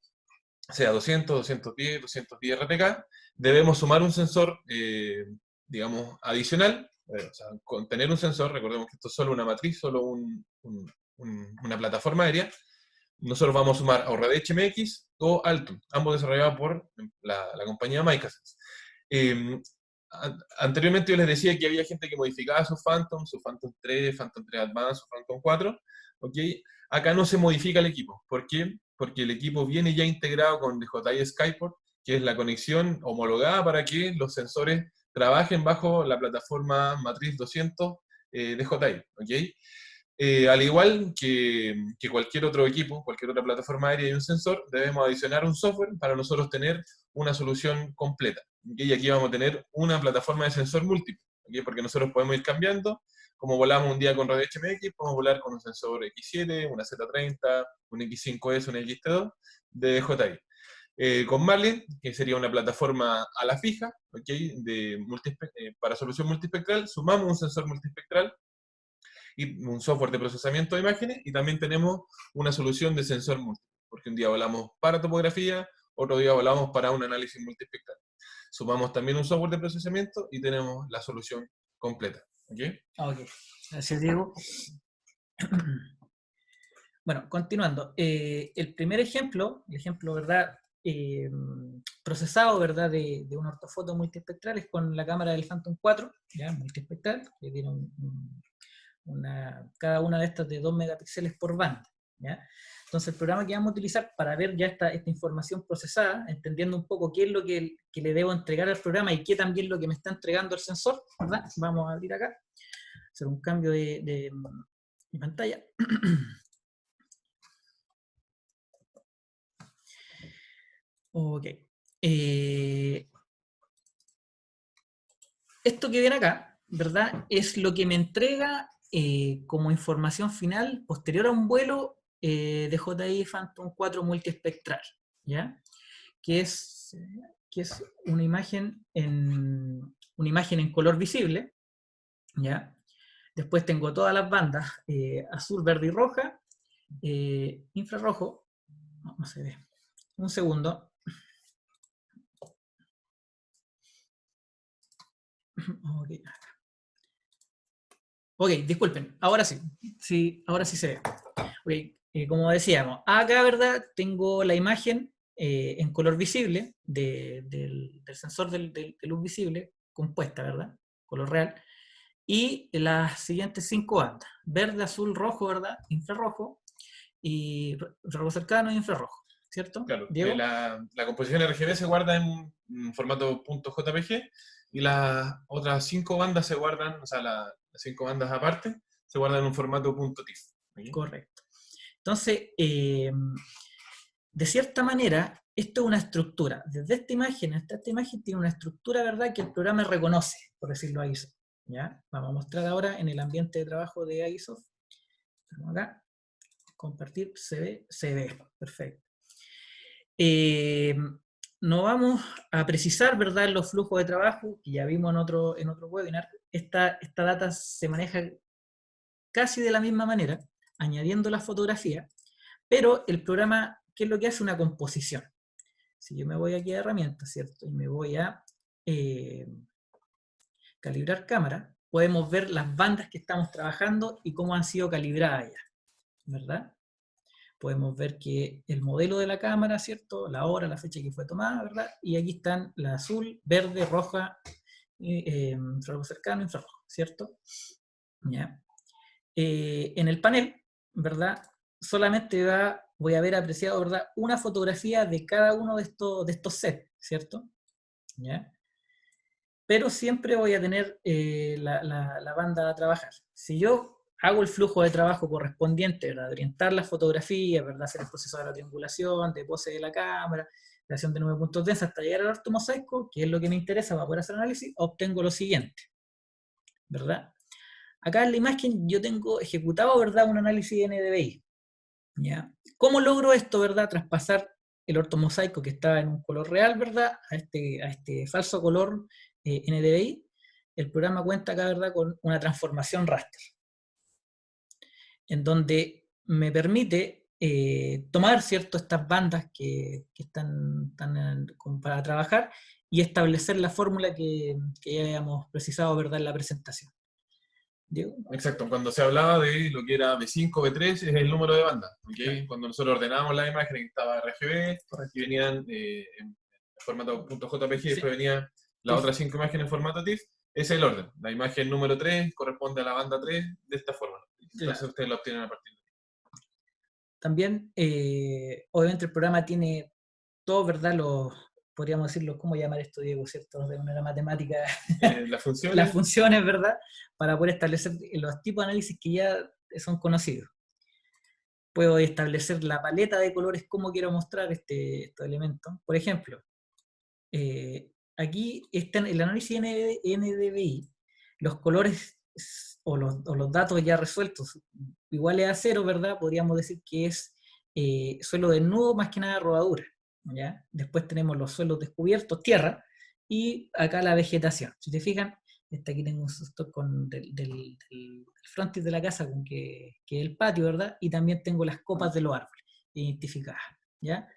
sea 200, 210, 210 RTK, debemos sumar un sensor, digamos, adicional. O sea, con tener un sensor, recordemos que esto es solo una matriz, solo una plataforma aérea, nosotros vamos a sumar o RedHMX o Altum, ambos desarrollados por la compañía Microsense. Anteriormente yo les decía que había gente que modificaba su Phantom 3, Phantom 3 Advanced, su Phantom 4, ¿ok? Acá no se modifica el equipo. ¿Por qué? Porque el equipo viene ya integrado con DJI Skyport, que es la conexión homologada para que los sensores trabajen bajo la plataforma Matriz 200 DJI, ¿ok? Al igual que cualquier otro equipo, cualquier otra plataforma aérea y un sensor, debemos adicionar un software para nosotros tener una solución completa. ¿Okay? Y aquí vamos a tener una plataforma de sensor múltiple, ¿okay? Porque nosotros podemos ir cambiando. Como volamos un día con RedHMX, podemos volar con un sensor X7, una Z30, un X5S, un XT2 de DJI. Con Marlin, que sería una plataforma a la fija, ¿okay? Para solución multispectral, sumamos un sensor multispectral y un software de procesamiento de imágenes, y también tenemos una solución de sensor múltiple, porque un día volamos para topografía, otro día volamos para un análisis multispectral. Sumamos también un software de procesamiento y tenemos la solución completa. ¿Ok? Ok, gracias Diego. Bueno, continuando. El primer ejemplo, el ejemplo, ¿verdad? Procesado, ¿verdad? De un ortofoto multiespectral es con la cámara del Phantom 4, ¿ya? Multiespectral, que tiene cada una de estas de 2 megapíxeles por banda, ¿ya? Entonces el programa que vamos a utilizar para ver ya esta información procesada, entendiendo un poco qué es lo que le debo entregar al programa y qué también lo que me está entregando el sensor, ¿verdad? Vamos a abrir acá, hacer un cambio de pantalla. Ok. Esto que viene acá, ¿verdad? Es lo que me entrega como información final posterior a un vuelo de DJI Phantom 4 multiespectral, ¿ya? Que es una imagen en color visible, ¿ya? Después tengo todas las bandas, azul, verde y roja, infrarrojo, no se ve, un segundo. Okay. Ok, disculpen, ahora sí, ahora sí se ve. Okay, como decíamos, acá, ¿verdad? Tengo la imagen en color visible del sensor de luz visible, compuesta, ¿verdad? Color real. Y las siguientes 5 bandas, verde, azul, rojo, ¿verdad? Infrarrojo, y infrarrojo cercano y infrarrojo, ¿cierto? Claro, Diego. la composición RGB se guarda en formato .jpg, y las otras 5 bandas se guardan, o sea, las 5 bandas aparte, se guardan en un formato .tif. ¿Okay? Correcto. Entonces, de cierta manera, esto es una estructura. Desde esta imagen hasta esta imagen tiene una estructura, ¿verdad?, que el programa reconoce, por decirlo ahí. ¿Ya? Vamos a mostrar ahora en el ambiente de trabajo de Agisoft. Acá, compartir, se ve, perfecto. No vamos a precisar, ¿verdad?, los flujos de trabajo, que ya vimos en otro webinar. Esta data se maneja casi de la misma manera, añadiendo la fotografía, pero el programa, ¿qué es lo que hace? Una composición. Si yo me voy aquí a herramientas, ¿cierto? Y me voy a calibrar cámara, podemos ver las bandas que estamos trabajando y cómo han sido calibradas ya, ¿verdad? Podemos ver que el modelo de la cámara, ¿cierto? La hora, la fecha que fue tomada, ¿verdad? Y aquí están la azul, verde, roja, infrarrojo cercano, infrarrojo, ¿cierto? ¿Ya? En el panel, ¿verdad? Solamente voy a haber apreciado, ¿verdad?, una fotografía de cada uno de estos sets, ¿cierto? ¿Ya? Pero siempre voy a tener la banda a trabajar. Si yo hago el flujo de trabajo correspondiente, ¿verdad?, de orientar las fotografías, ¿verdad?, hacer el proceso de la triangulación, de pose de la cámara, creación de 9 puntos densos hasta llegar al ortomosaico, que es lo que me interesa para poder hacer análisis, obtengo lo siguiente, ¿verdad? Acá en la imagen yo tengo ejecutado, ¿verdad?, un análisis de NDVI. ¿Ya? ¿Cómo logro esto, verdad? Traspasar el ortomosaico que está en un color real, ¿verdad?, a este falso color NDVI. El programa cuenta acá, ¿verdad?, con una transformación raster, en donde me permite tomar, ¿cierto?, estas bandas que están para trabajar y establecer la fórmula que ya habíamos precisado, ¿verdad?, en la presentación. Diego. Exacto, cuando se hablaba de lo que era B5, B3, es el número de banda. ¿Okay? Claro. Cuando nosotros ordenábamos las imágenes, que estaba RGB, y Correcto. venían en formato .jpg, Sí, después venían las TIFF. otras 5 imágenes en formato TIFF, ese es el orden. La imagen número 3 corresponde a la banda 3 de esta forma. Entonces Claro. ustedes la obtienen a partir También, obviamente, el programa tiene todo, ¿verdad? Los, podríamos decirlo, ¿cómo llamar esto, Diego? ¿Cierto? De manera matemática, de las las funciones. funciones, ¿verdad? Para poder establecer los tipos de análisis que ya son conocidos. Puedo establecer la paleta de colores, cómo quiero mostrar estos elementos. Por ejemplo, aquí está en el análisis NDVI, los colores o los datos ya resueltos iguales a cero, ¿verdad? Podríamos decir que es suelo desnudo, más que nada rodadura, ¿ya? Después tenemos los suelos descubiertos, tierra, y acá la vegetación. Si te fijan, aquí tengo un stock del frontis de la casa, con que es el patio, ¿verdad? Y también tengo las copas de los árboles identificadas, ¿ya?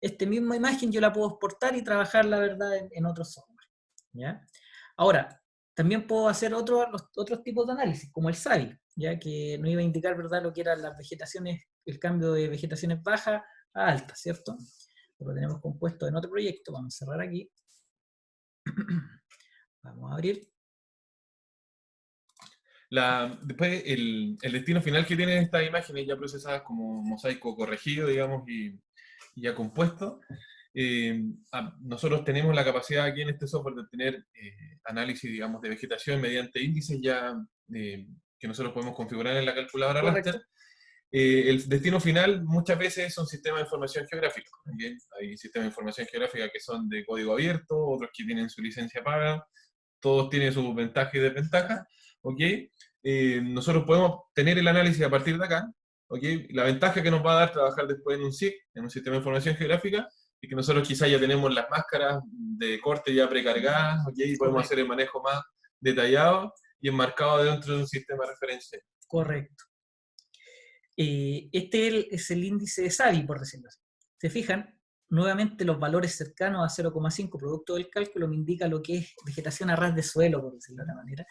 Esta misma imagen yo la puedo exportar y trabajar, la verdad, en otro software, ¿ya? Ahora, también puedo hacer otros tipos de análisis, como el SAVI, ya que nos iba a indicar, ¿verdad?, lo que eran las vegetaciones, el cambio de vegetaciones bajas a altas, ¿cierto? Lo tenemos compuesto en otro proyecto. Vamos a cerrar aquí. Vamos a abrir. Después, el destino final que tienen estas imágenes ya procesadas como mosaico corregido, digamos, y ya compuesto, nosotros tenemos la capacidad aquí en este software de tener análisis, digamos, de vegetación mediante índices ya que nosotros podemos configurar en la calculadora raster. Correcto. El destino final muchas veces es un sistema de información geográfica. ¿Okay? Hay sistemas de información geográfica que son de código abierto, otros que tienen su licencia paga, todos tienen sus ventajas y desventajas. ¿Okay? Nosotros podemos tener el análisis a partir de acá. ¿Okay? La ventaja que nos va a dar trabajar después en un SIG, en un sistema de información geográfica, es que nosotros quizás ya tenemos las máscaras de corte ya precargadas, ¿okay? Y podemos hacer Correcto. el manejo más detallado y enmarcado dentro de un sistema de referencia. Correcto. Este es el índice de SAVI, por decirlo así. ¿Se fijan? Nuevamente los valores cercanos a 0,5 producto del cálculo me indica lo que es vegetación a ras de suelo, por decirlo de alguna manera,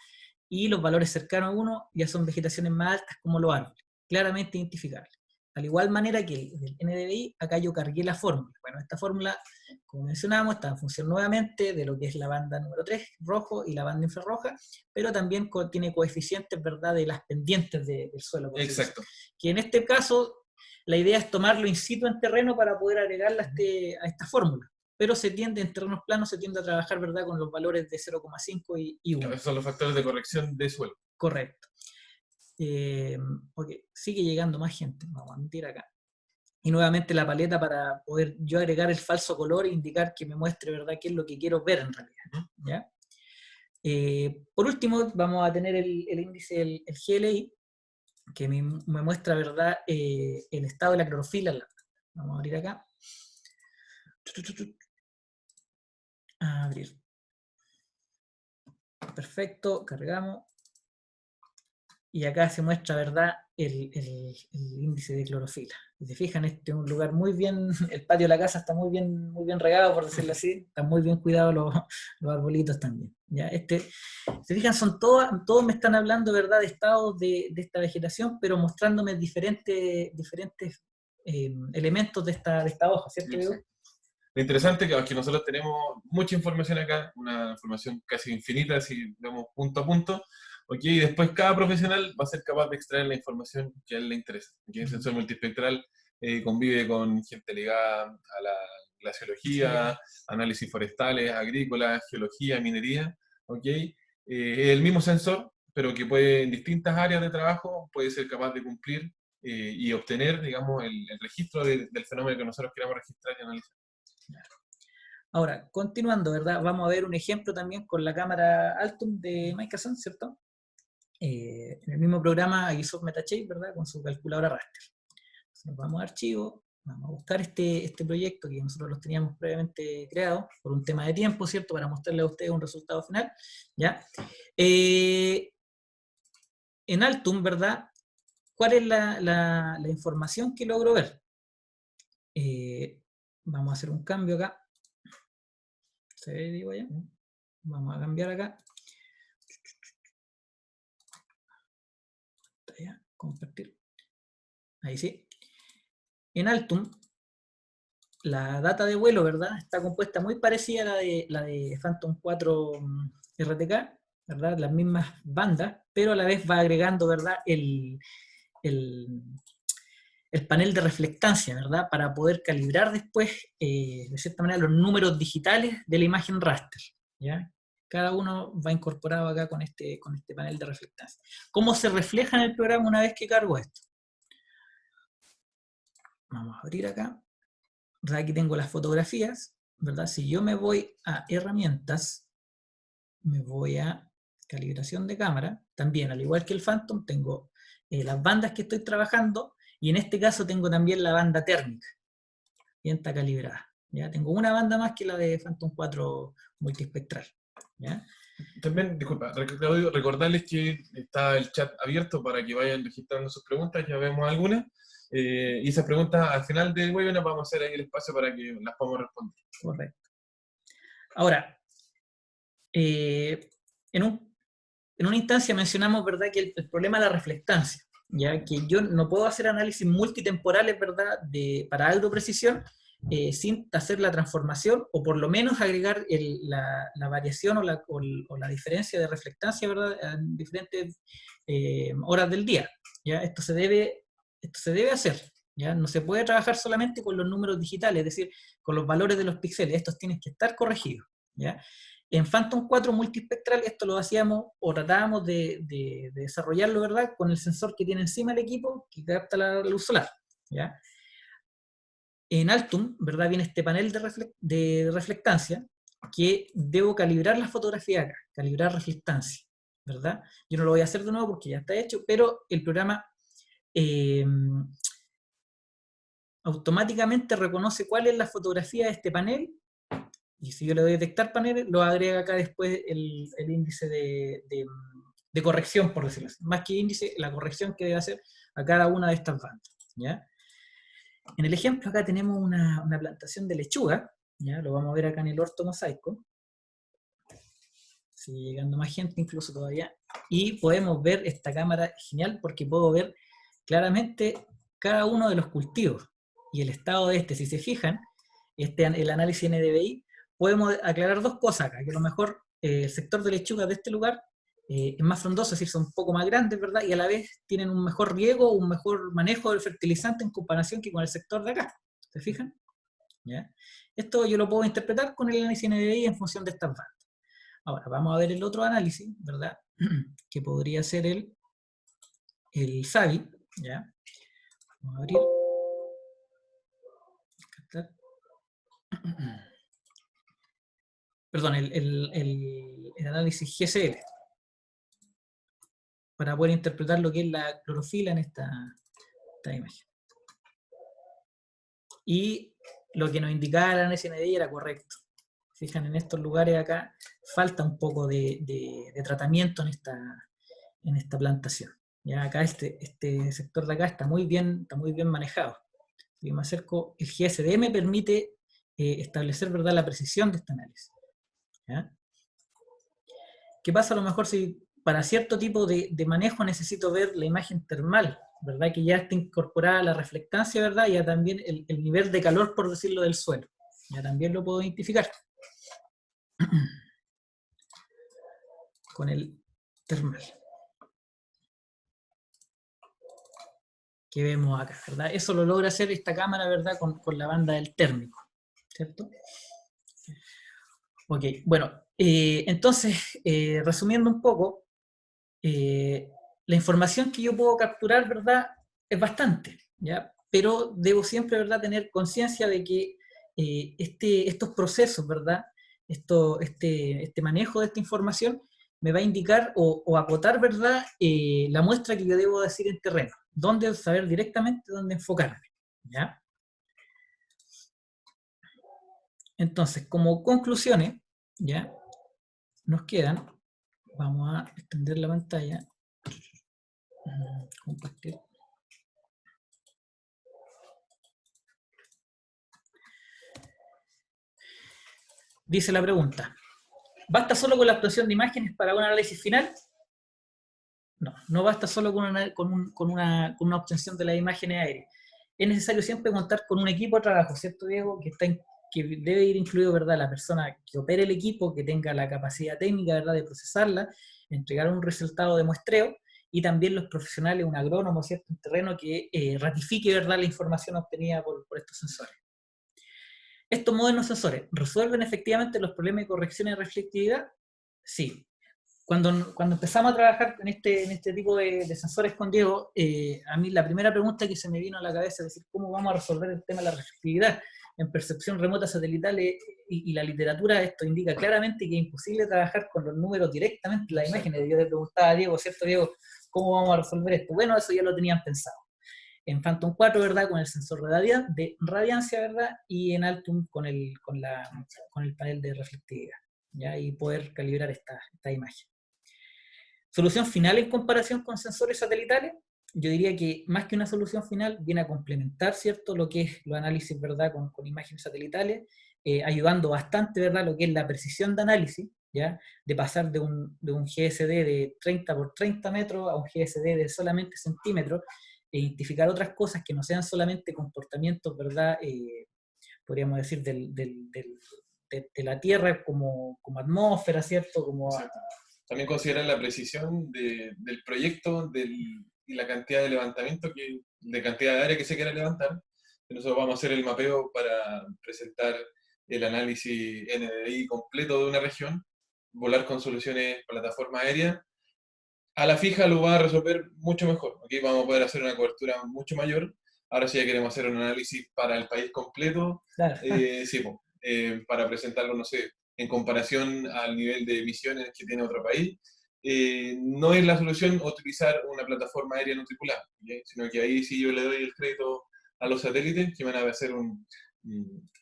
y los valores cercanos a 1 ya son vegetaciones más altas como los árboles, claramente identificables. Al igual manera que el NDVI, acá yo cargué la fórmula. Bueno, esta fórmula, como mencionábamos, está en función nuevamente de lo que es la banda número 3, rojo, y la banda infrarroja, pero también tiene coeficientes, ¿verdad?, de las pendientes del suelo. Exacto. Que en este caso, la idea es tomarlo in situ en terreno para poder agregarla a esta fórmula. Pero se tiende, en terrenos planos, se tiende a trabajar, ¿verdad?, con los valores de 0,5 y 1. Esos son los factores de corrección de suelo. Correcto. Ok, sigue llegando más gente. Vamos a meter acá. Y nuevamente la paleta para poder yo agregar el falso color e indicar que me muestre, ¿verdad?, qué es lo que quiero ver en realidad. ¿Ya? Por último, vamos a tener el índice, el GLI, que me muestra, ¿verdad?, el estado de la clorofila. Vamos a abrir acá. A abrir. Perfecto, cargamos. Y acá se muestra, ¿verdad?, el índice de clorofila. Si se fijan, este es un lugar muy bien, el patio de la casa está muy bien regado, por decirlo así, están muy bien cuidados los arbolitos también. ¿Ya? Se fijan, todos me están hablando, ¿verdad?, de estados de esta vegetación, pero mostrándome diferentes elementos de esta hoja, ¿cierto, Diego? Lo interesante es que nosotros tenemos mucha información acá, una información casi infinita, si vemos punto a punto, ¿okay? Y después cada profesional va a ser capaz de extraer la información que a él le interesa. ¿Okay? El sensor multiespectral convive con gente ligada a la glaciología, análisis forestales, agrícolas, geología, minería. ¿Okay? Es el mismo sensor, pero que puede, en distintas áreas de trabajo, puede ser capaz de cumplir y obtener, digamos, el registro del fenómeno que nosotros queramos registrar y analizar. Ahora, continuando, ¿verdad? Vamos a ver un ejemplo también con la cámara Altum de Microsoft, ¿cierto? En el mismo programa ISO Metachain, ¿verdad?, con su calculadora raster. Entonces, nos vamos a archivo, vamos a buscar este proyecto que nosotros los teníamos previamente creado por un tema de tiempo, ¿cierto?, para mostrarle a ustedes un resultado final, ¿ya? En Altum, ¿verdad?, ¿cuál es la información que logro ver? Vamos a hacer un cambio acá. ¿Se ve, digo ya? Vamos a cambiar acá. compartir. Ahí sí. En Altum, la data de vuelo, ¿verdad? Está compuesta muy parecida a la de Phantom 4 RTK, ¿verdad? Las mismas bandas, pero a la vez va agregando, ¿verdad? El panel de reflectancia, ¿verdad? Para poder calibrar después, de cierta manera, los números digitales de la imagen raster, ¿ya? Cada uno va incorporado acá con este panel de reflectancia. ¿Cómo se refleja en el programa una vez que cargo esto? Vamos a abrir acá. Aquí tengo las fotografías, ¿verdad? Si yo me voy a herramientas, me voy a calibración de cámara, también, al igual que el Phantom, tengo las bandas que estoy trabajando, y en este caso tengo también la banda térmica, bien está calibrada. ¿Ya? Tengo una banda más que la de Phantom 4 multispectral. ¿Ya? También, disculpa, Claudio, recordarles que está el chat abierto para que vayan registrando sus preguntas, ya vemos algunas. Y esas preguntas al final del webinar vamos a hacer ahí el espacio para que las podamos responder. Correcto. Ahora, en una instancia mencionamos, ¿verdad?, que el problema de la reflectancia, ya que yo no puedo hacer análisis multitemporales, ¿verdad?, para algo precisión, sin hacer la transformación, o por lo menos agregar la variación o la diferencia de reflectancia, ¿verdad?, en diferentes horas del día. ¿Ya? Esto se debe hacer. ¿Ya? No se puede trabajar solamente con los números digitales, es decir, con los valores de los píxeles. Estos tienen que estar corregidos. ¿Ya? En Phantom 4 multispectral esto lo hacíamos o tratábamos de desarrollarlo, ¿verdad?, con el sensor que tiene encima el equipo que capta la luz solar. ¿Ya? En Altum, ¿verdad?, viene este panel de reflectancia que debo calibrar la fotografía acá, calibrar reflectancia, ¿verdad? Yo no lo voy a hacer de nuevo porque ya está hecho, pero el programa automáticamente reconoce cuál es la fotografía de este panel, y si yo le doy detectar paneles, lo agrega acá después el índice de corrección, por decirlo así. Más que índice, la corrección que debe hacer a cada una de estas bandas. ¿Ya? En el ejemplo acá tenemos una plantación de lechuga, ¿ya? Lo vamos a ver acá en el orto mosaico. Sigue llegando más gente incluso todavía. Y podemos ver esta cámara genial porque puedo ver claramente cada uno de los cultivos y el estado de este. Si se fijan, el análisis NDVI, podemos aclarar dos cosas acá, que a lo mejor el sector de lechuga de este lugar es más frondoso, es decir, son un poco más grandes, ¿verdad? Y a la vez tienen un mejor riego, un mejor manejo del fertilizante en comparación que con el sector de acá. ¿Se fijan? ¿Ya? Esto yo lo puedo interpretar con el análisis NDVI en función de estas bandas. Ahora, vamos a ver el otro análisis, ¿verdad? Que podría ser el SAVI, ¿ya? Vamos a abrir. Perdón, el análisis GCL, para poder interpretar lo que es la clorofila en esta imagen. Y lo que nos indicaba el análisis NDI era correcto. Fijan, en estos lugares acá falta un poco de tratamiento en esta plantación. Ya acá este sector de acá está muy bien manejado. Si me acerco, el GSD me permite establecer, ¿verdad?, la precisión de este análisis. ¿Ya? ¿Qué pasa a lo mejor si para cierto tipo de manejo necesito ver la imagen termal, ¿verdad?, que ya está incorporada la reflectancia, ¿verdad?, y ya también el nivel de calor, por decirlo, del suelo. Ya también lo puedo identificar con el termal que vemos acá, ¿verdad? Eso lo logra hacer esta cámara, ¿verdad?, con la banda del térmico, ¿cierto? Ok, bueno, entonces, resumiendo un poco, la información que yo puedo capturar, ¿verdad?, es bastante, ¿ya? Pero debo siempre, ¿verdad?, tener conciencia de que estos procesos, ¿verdad?, este manejo de esta información me va a indicar o acotar, ¿verdad?, la muestra que yo debo decir en terreno, dónde saber directamente dónde enfocarme, ¿ya? Entonces, como conclusiones, ¿ya?, nos quedan, vamos a extender la pantalla, compartir. Dice la pregunta: ¿basta solo con la obtención de imágenes para un análisis final? no basta solo con una obtención de las imágenes aéreas. Es necesario siempre contar con un equipo de trabajo, ¿cierto, Diego? Que debe ir incluido, ¿verdad? La persona que opere el equipo, que tenga la capacidad técnica, ¿verdad?, de procesarla, entregar un resultado de muestreo, y también los profesionales, un agrónomo, ¿cierto?, en terreno que ratifique, ¿verdad?, la información obtenida por estos sensores. ¿Estos modernos sensores resuelven efectivamente los problemas de corrección y reflectividad? Sí. Cuando empezamos a trabajar en este tipo de sensores con Diego, a mí la primera pregunta que se me vino a la cabeza es decir, ¿cómo vamos a resolver el tema de la reflectividad? En percepción remota satelital y la literatura esto indica claramente que es imposible trabajar con los números directamente en las imágenes. Yo le preguntaba a Diego, ¿cierto, Diego? ¿Cómo vamos a resolver esto? Bueno, eso ya lo tenían pensado. En Phantom 4, ¿verdad?, con el sensor de radiancia, ¿verdad?, y en Altum con el panel de reflectividad, ¿ya? Y poder calibrar esta imagen. Solución final en comparación con sensores satelitales, yo diría que más que una solución final, viene a complementar, ¿cierto?, lo que es los análisis, ¿verdad?, con imágenes satelitales, ayudando bastante, ¿verdad?, lo que es la precisión de análisis, ¿ya?, de pasar de un GSD de 30 por 30 metros a un GSD de solamente centímetros, e identificar otras cosas que no sean solamente comportamientos, ¿verdad?, podríamos decir, de la Tierra como atmósfera, ¿cierto? También considerar la precisión del proyecto y la cantidad de levantamiento, de cantidad de área que se quiera levantar. Nosotros vamos a hacer el mapeo para presentar el análisis NDVI completo de una región, volar con soluciones plataforma aérea. A la fija lo va a resolver mucho mejor. Aquí vamos a poder hacer una cobertura mucho mayor. Ahora sí ya queremos hacer un análisis para el país completo. Claro. Sí, para presentarlo, no sé, en comparación al nivel de emisiones que tiene otro país. No es la solución utilizar una plataforma aérea no tripulada, ¿okay? Sino que ahí sí yo le doy el crédito a los satélites que van a hacer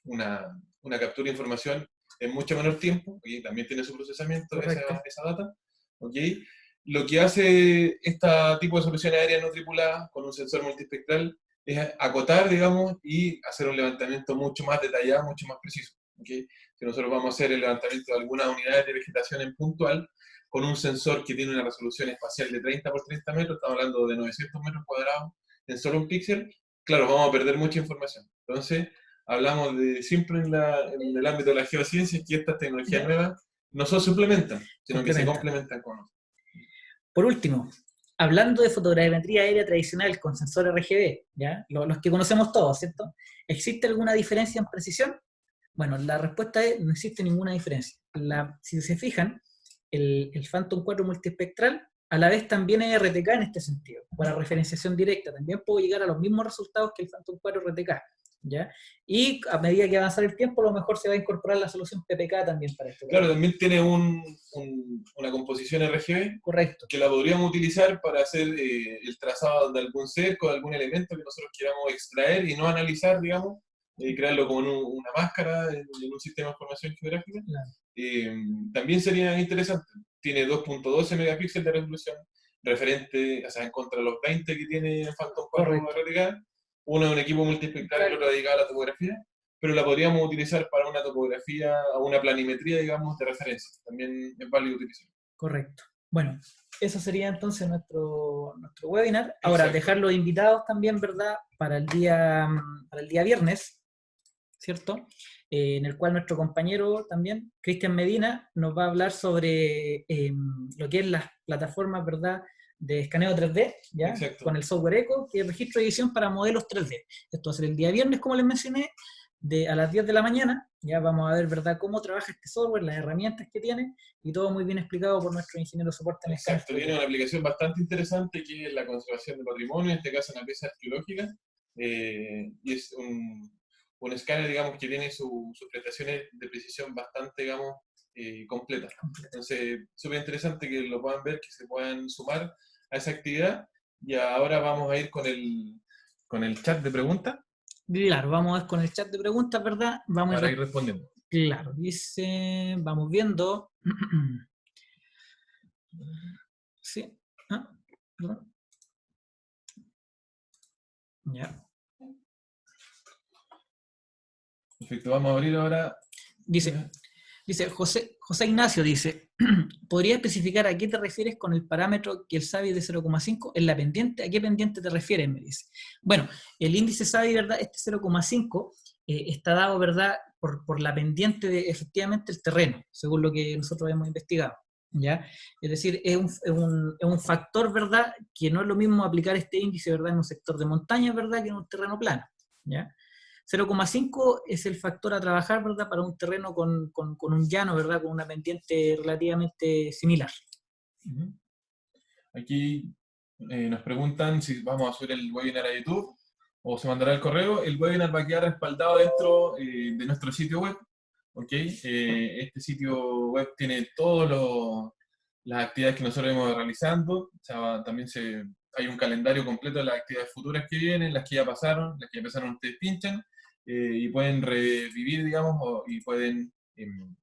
una captura de información en mucho menor tiempo, y también tiene su procesamiento esa data. ¿Okay? Lo que hace este tipo de soluciones aéreas no tripuladas con un sensor multiespectral es acotar, digamos, y hacer un levantamiento mucho más detallado, mucho más preciso. ¿Okay? Si nosotros vamos a hacer el levantamiento de algunas unidades de vegetación en puntual, con un sensor que tiene una resolución espacial de 30 por 30 metros, estamos hablando de 900 metros cuadrados en solo un píxel, claro, vamos a perder mucha información. Entonces, hablamos de siempre en el ámbito de la geociencia que estas tecnologías nuevas no solo suplementan, sino que se complementan con otras. Por último, hablando de fotogrametría aérea tradicional con sensor RGB, ¿ya? Los que conocemos todos, ¿cierto? ¿Existe alguna diferencia en precisión? Bueno, la respuesta es no existe ninguna diferencia. Si se fijan, el Phantom 4 multiespectral a la vez también es RTK en este sentido, para referenciación directa. También puedo llegar a los mismos resultados que el Phantom 4 RTK, ¿ya? Y a medida que avanza el tiempo, a lo mejor se va a incorporar la solución PPK también para esto. Claro, también tiene una composición RGB. Correcto. Que la podríamos utilizar para hacer el trazado de algún cerco, de algún elemento que nosotros queramos extraer y no analizar, digamos, crearlo como una máscara en un sistema de información geográfica. Claro. También sería interesante. Tiene 2.12 megapíxeles de resolución, referente, o sea, en contra de los 20 que tiene Phantom 4 RTK. Uno es un equipo multiespectral y el otro dedicado a la topografía, pero la podríamos utilizar para una topografía o una planimetría, digamos, de referencia. También es válido utilizar. Correcto. Bueno, eso sería entonces nuestro webinar. Ahora, exacto, dejar los invitados también, ¿verdad?, para el día viernes, ¿cierto? En el cual nuestro compañero también, Cristian Medina, nos va a hablar sobre lo que es las plataformas, ¿verdad?, de escaneo 3D, ¿ya? Exacto. Con el software ECO, que es registro y edición para modelos 3D. Esto va a ser el día viernes, como les mencioné, a las 10 de la mañana. Ya vamos a ver, ¿verdad?, cómo trabaja este software, las herramientas que tiene, y todo muy bien explicado por nuestro ingeniero de soporte. Exacto, tiene una aplicación bastante interesante que es la conservación de patrimonio, en este caso una pieza arqueológica, y es un escáner, digamos, que tiene sus prestaciones de precisión bastante, digamos, completas. Entonces, súper interesante que lo puedan ver, que se puedan sumar a esa actividad. Y ahora vamos a ir con el chat de preguntas. Claro, vamos a ver con el chat de preguntas, ¿verdad? Vamos para ir respondiendo. Claro, dice, vamos viendo. Sí. Ah, perdón. Ya. Perfecto, vamos a abrir ahora. Dice, Dice, José Ignacio dice, ¿podría especificar a qué te refieres con el parámetro que el SABI es de 0,5 en la pendiente? ¿A qué pendiente te refieres? Me dice. Bueno, el índice SABI, ¿verdad? Este 0,5 está dado, ¿verdad? Por la pendiente de, efectivamente, el terreno, según lo que nosotros hemos investigado, ¿ya? Es decir, es un factor, ¿verdad? Que no es lo mismo aplicar este índice, ¿verdad? En un sector de montaña, ¿verdad? Que en un terreno plano, ¿ya? 0,5 es el factor a trabajar, ¿verdad? Para un terreno con un llano, ¿verdad? Con una pendiente relativamente similar. Aquí nos preguntan si vamos a subir el webinar a YouTube o se mandará el correo. El webinar va a quedar respaldado dentro de nuestro sitio web. ¿Ok? Este sitio web tiene todas las actividades que nosotros hemos realizando. O sea, también hay un calendario completo de las actividades futuras que vienen, las que ya pasaron, las que empezaron, ustedes pinchan y pueden revivir, digamos, y pueden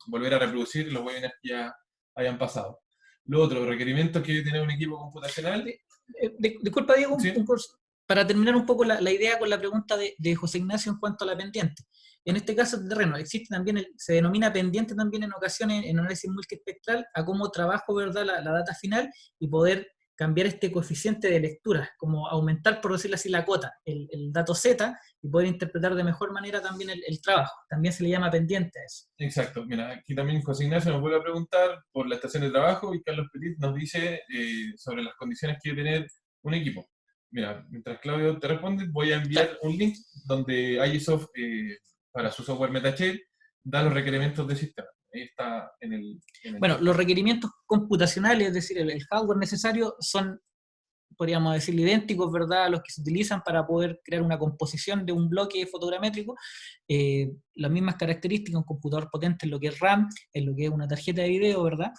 volver a reproducir los webinars que ya hayan pasado. Lo otro, requerimientos que debe tener un equipo computacional. Disculpa, Diego, ¿Sí? Para terminar un poco la idea con la pregunta de José Ignacio en cuanto a la pendiente. En este caso de terreno, existe también, se denomina pendiente también en ocasiones en análisis multiespectral a cómo trabajo, ¿verdad? La data final y poder cambiar este coeficiente de lectura, como aumentar, por decirlo así, la cota, el dato Z, y poder interpretar de mejor manera también el trabajo. También se le llama pendiente a eso. Exacto. Mira, aquí también José Ignacio nos vuelve a preguntar por la estación de trabajo y Carlos Petit nos dice sobre las condiciones que debe tener un equipo. Mira, mientras Claudio te responde, voy a enviar Claro. un link donde Agisoft, para su software MetaShale, da los requerimientos del sistema. Ahí está en el Bueno, chat. los requerimientos computacionales, es decir, el hardware necesario, son, podríamos decir, idénticos, ¿verdad?, a los que se utilizan para poder crear una composición de un bloque fotogramétrico. Las mismas características, un computador potente en lo que es RAM, en lo que es una tarjeta de video, ¿verdad?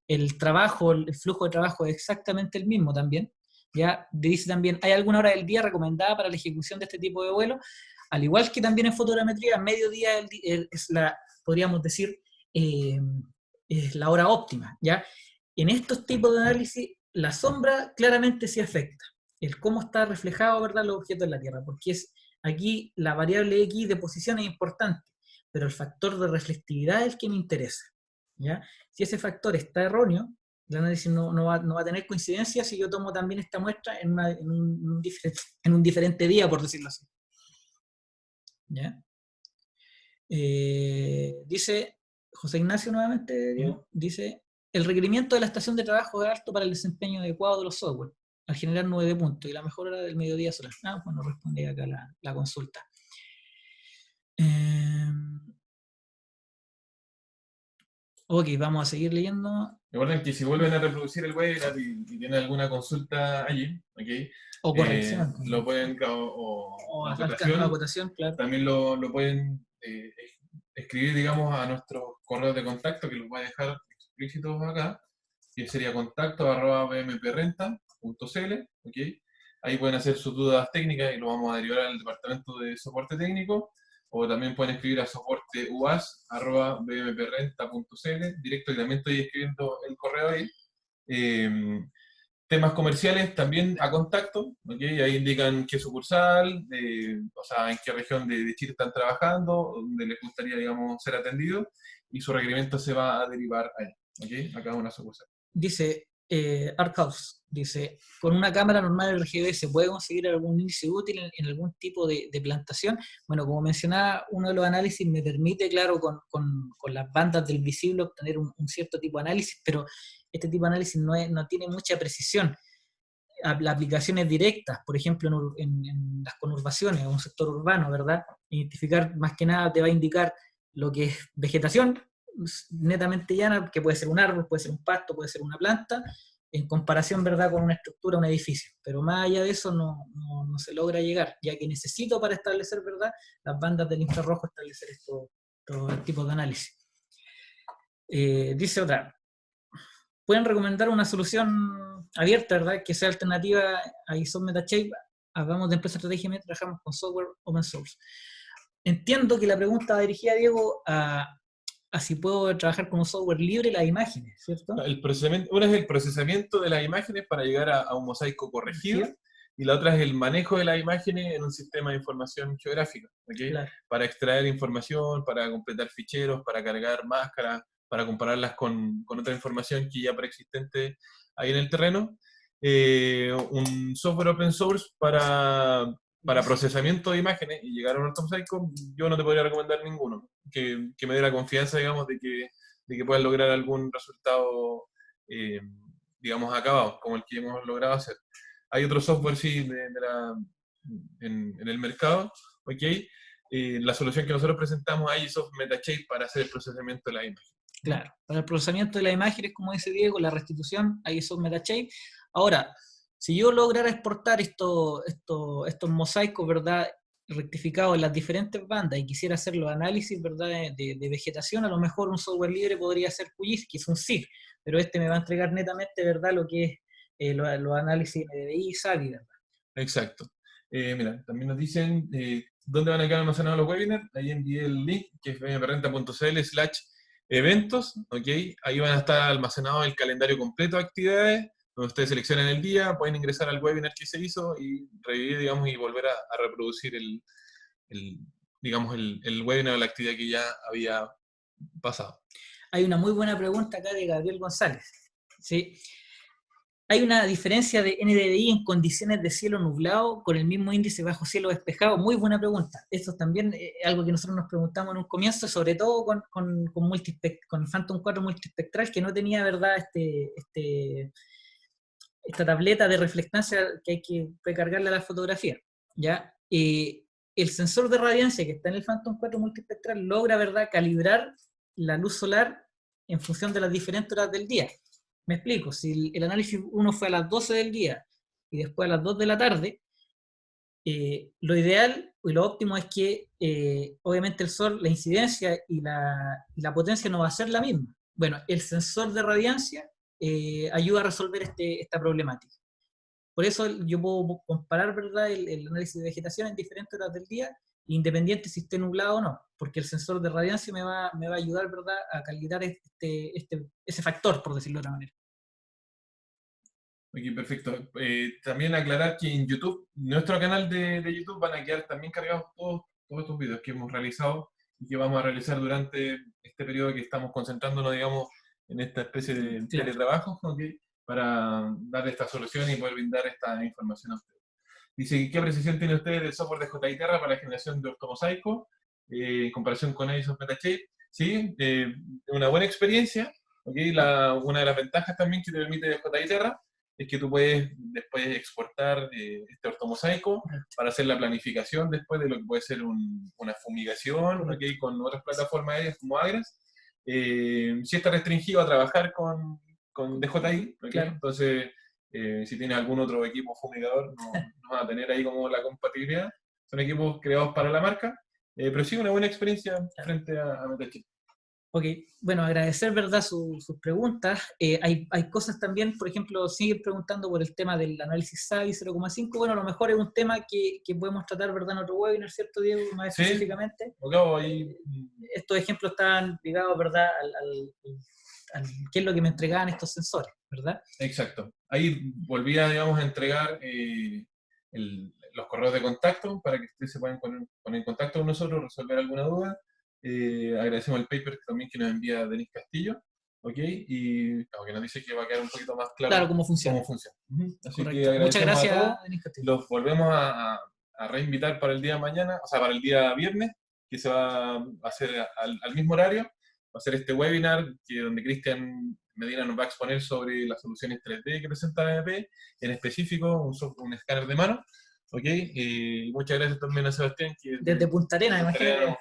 El trabajo, el flujo de trabajo es exactamente el mismo también. Ya dice también, ¿hay alguna hora del día recomendada para la ejecución de este tipo de vuelo? Al igual que también en fotogrametría, mediodía es la, podríamos decir, es la hora óptima, ¿ya? En estos tipos de análisis, la sombra claramente sí afecta. El cómo está reflejado, ¿verdad?, los objetos en la Tierra, porque es aquí la variable X de posición es importante, pero el factor de reflectividad es el que me interesa, ¿ya? Si ese factor está erróneo, el análisis no va a tener coincidencia si yo tomo también esta muestra en un diferente día, por decirlo así. ¿Ya? Dice José Ignacio nuevamente, Diego, dice, el requerimiento de la estación de trabajo es alto para el desempeño adecuado de los software, al generar 9 puntos, y la mejor hora del mediodía solar. Bueno, respondí acá la consulta. Ok, vamos a seguir leyendo. Recuerden que si vuelven a reproducir el webinar y tienen alguna consulta allí, ¿okay? O corrección. Lo pueden, o acotación, claro. También lo pueden escribir, digamos, a nuestros correos de contacto, que los voy a dejar explícitos acá, que sería contacto@bmprenta.cl, ¿ok? Ahí pueden hacer sus dudas técnicas y lo vamos a derivar al departamento de soporte técnico, o también pueden escribir a soporteuas@bmprenta.cl, directo, y también estoy escribiendo el correo ahí. Temas comerciales también a contacto, ¿okay? Ahí indican qué sucursal, o sea, en qué región de Chile están trabajando, donde les gustaría, digamos, ser atendidos, y su requerimiento se va a derivar ahí, ¿okay? A cada una sucursal. Dice Arthouse, dice, con una cámara normal RGB se puede conseguir algún índice útil en algún tipo de plantación. Bueno, como mencionaba, uno de los análisis me permite, claro, con las bandas del visible obtener un cierto tipo de análisis, pero este tipo de análisis no tiene mucha precisión. Las aplicaciones directas, por ejemplo, en las conurbaciones, o un sector urbano, ¿verdad? Identificar más que nada te va a indicar lo que es vegetación netamente llana, que puede ser un árbol, puede ser un pasto, puede ser una planta, en comparación, ¿verdad?, con una estructura, un edificio. Pero más allá de eso no se logra llegar, ya que necesito para establecer, ¿verdad?, las bandas del infrarrojo, establecer estos tipos de análisis. Dice otra, pueden recomendar una solución abierta, ¿verdad?, que sea alternativa a Isoft MetaShape. Hablamos de empresa estrategia, trabajamos con software open source. Entiendo que la pregunta va dirigida, Diego, a si puedo trabajar con un software libre las imágenes, ¿cierto? Una es el procesamiento de las imágenes para llegar a un mosaico corregido, ¿sí? Y la otra es el manejo de las imágenes en un sistema de información geográfica, ¿okay? Claro. Para extraer información, para completar ficheros, para cargar máscaras, para compararlas con otra información que ya preexistente hay en el terreno. Un software open source para procesamiento de imágenes y llegar a un ortomosaico, yo no te podría recomendar ninguno, que me dé la confianza, digamos, de que puedas lograr algún resultado, digamos, acabado, como el que hemos logrado hacer. Hay otro software, sí, en el mercado, ¿ok? La solución que nosotros presentamos ahí es MetaShape para hacer el procesamiento de la imagen. Claro, para el procesamiento de las imágenes, como dice Diego, la restitución, ahí son MetaShape. Ahora, si yo lograra exportar estos mosaicos, ¿verdad?, rectificados en las diferentes bandas y quisiera hacer los análisis, ¿verdad?, de vegetación, a lo mejor un software libre podría ser QGIS, que es un SIG, pero este me va a entregar netamente, ¿verdad?, lo que es los análisis NDVI y SAVI, ¿verdad? Exacto. Mira, también nos dicen dónde van a quedar almacenados los webinars. Ahí envié el link, que es mprenta.cl/eventos, ¿ok? Ahí van a estar almacenados el calendario completo de actividades, donde ustedes seleccionan el día, pueden ingresar al webinar que se hizo y revivir, digamos, y volver a reproducir digamos, el webinar o la actividad que ya había pasado. Hay una muy buena pregunta acá de Gabriel González. ¿Sí? ¿Hay una diferencia de NDVI en condiciones de cielo nublado con el mismo índice bajo cielo despejado? Muy buena pregunta. Esto también es algo que nosotros nos preguntamos en un comienzo, sobre todo con Phantom 4 multispectral, que no tenía, ¿verdad?, esta tableta de reflectancia que hay que precargarle a la fotografía, ¿ya? El sensor de radiancia que está en el Phantom 4 multispectral logra, ¿verdad?, calibrar la luz solar en función de las diferentes horas del día. Me explico, si el análisis 1 fue a las 12 del día y después a las 2 de la tarde, lo ideal y lo óptimo es que obviamente el sol, la incidencia y la potencia no va a ser la misma. Bueno, el sensor de radiancia ayuda a resolver esta problemática. Por eso yo puedo comparar, ¿verdad?, el análisis de vegetación en diferentes horas del día, independiente si esté nublado o no, porque el sensor de radiancia me va a ayudar, ¿verdad?, a calibrar ese factor, por decirlo de otra manera. Ok, perfecto. También aclarar que en YouTube, nuestro canal de YouTube, van a quedar también cargados todos estos videos que hemos realizado y que vamos a realizar durante este periodo que estamos concentrándonos, digamos, en esta especie de teletrabajo, ¿ok?, para dar esta solución y poder brindar esta información a ustedes. Dice, ¿qué apreciación tiene usted del software de JI Terra para la generación de ortomosaico en comparación con Edison MetaShape? Sí, una buena experiencia. ¿Okay? Una de las ventajas también que te permite JI Terra es que tú puedes después exportar este ortomosaico para hacer la planificación después de lo que puede ser una fumigación, ¿okay?, con otras plataformas aéreas como Agras. Si está restringido a trabajar con DJI, ¿okay? Claro. Entonces, si tienes algún otro equipo fumigador, no van a tener ahí como la compatibilidad. Son equipos creados para la marca, pero sí una buena experiencia frente a MetaShape. Ok, bueno, agradecer, ¿verdad?, sus preguntas. Hay cosas también, por ejemplo, siguen preguntando por el tema del análisis SAVI 0,5. Bueno, a lo mejor es un tema que podemos tratar, ¿verdad?, en otro webinar, ¿cierto, Diego? Más específicamente. Okay, estos ejemplos están ligados, ¿verdad?, al qué es lo que me entregaban estos sensores, ¿verdad? Exacto. Ahí volví a, digamos, a entregar los correos de contacto para que ustedes se puedan poner en contacto con nosotros, resolver alguna duda. Agradecemos el paper también que nos envía Denis Castillo, ¿ok? Y que nos dice que va a quedar un poquito más claro cómo funciona. Así que agradecemos. Muchas gracias, a todos. Denis Castillo. Los volvemos a reinvitar para el día de mañana, o sea, para el día viernes, que se va a hacer al mismo horario. Va a ser este webinar donde Cristian Medina nos va a exponer sobre las soluciones 3D que presenta AMP, en específico un escáner de mano. ¿Ok? Muchas gracias también a Sebastián. Desde Punta Arenas, imagínate. O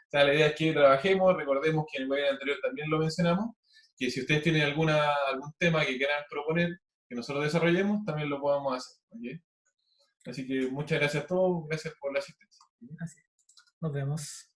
sea, la idea es que trabajemos, recordemos que en el webinar anterior también lo mencionamos, que si ustedes tienen algún tema que quieran proponer, que nosotros desarrollemos, también lo podamos hacer. ¿Okay? Así que muchas gracias a todos, gracias por la asistencia. Así. Nos vemos.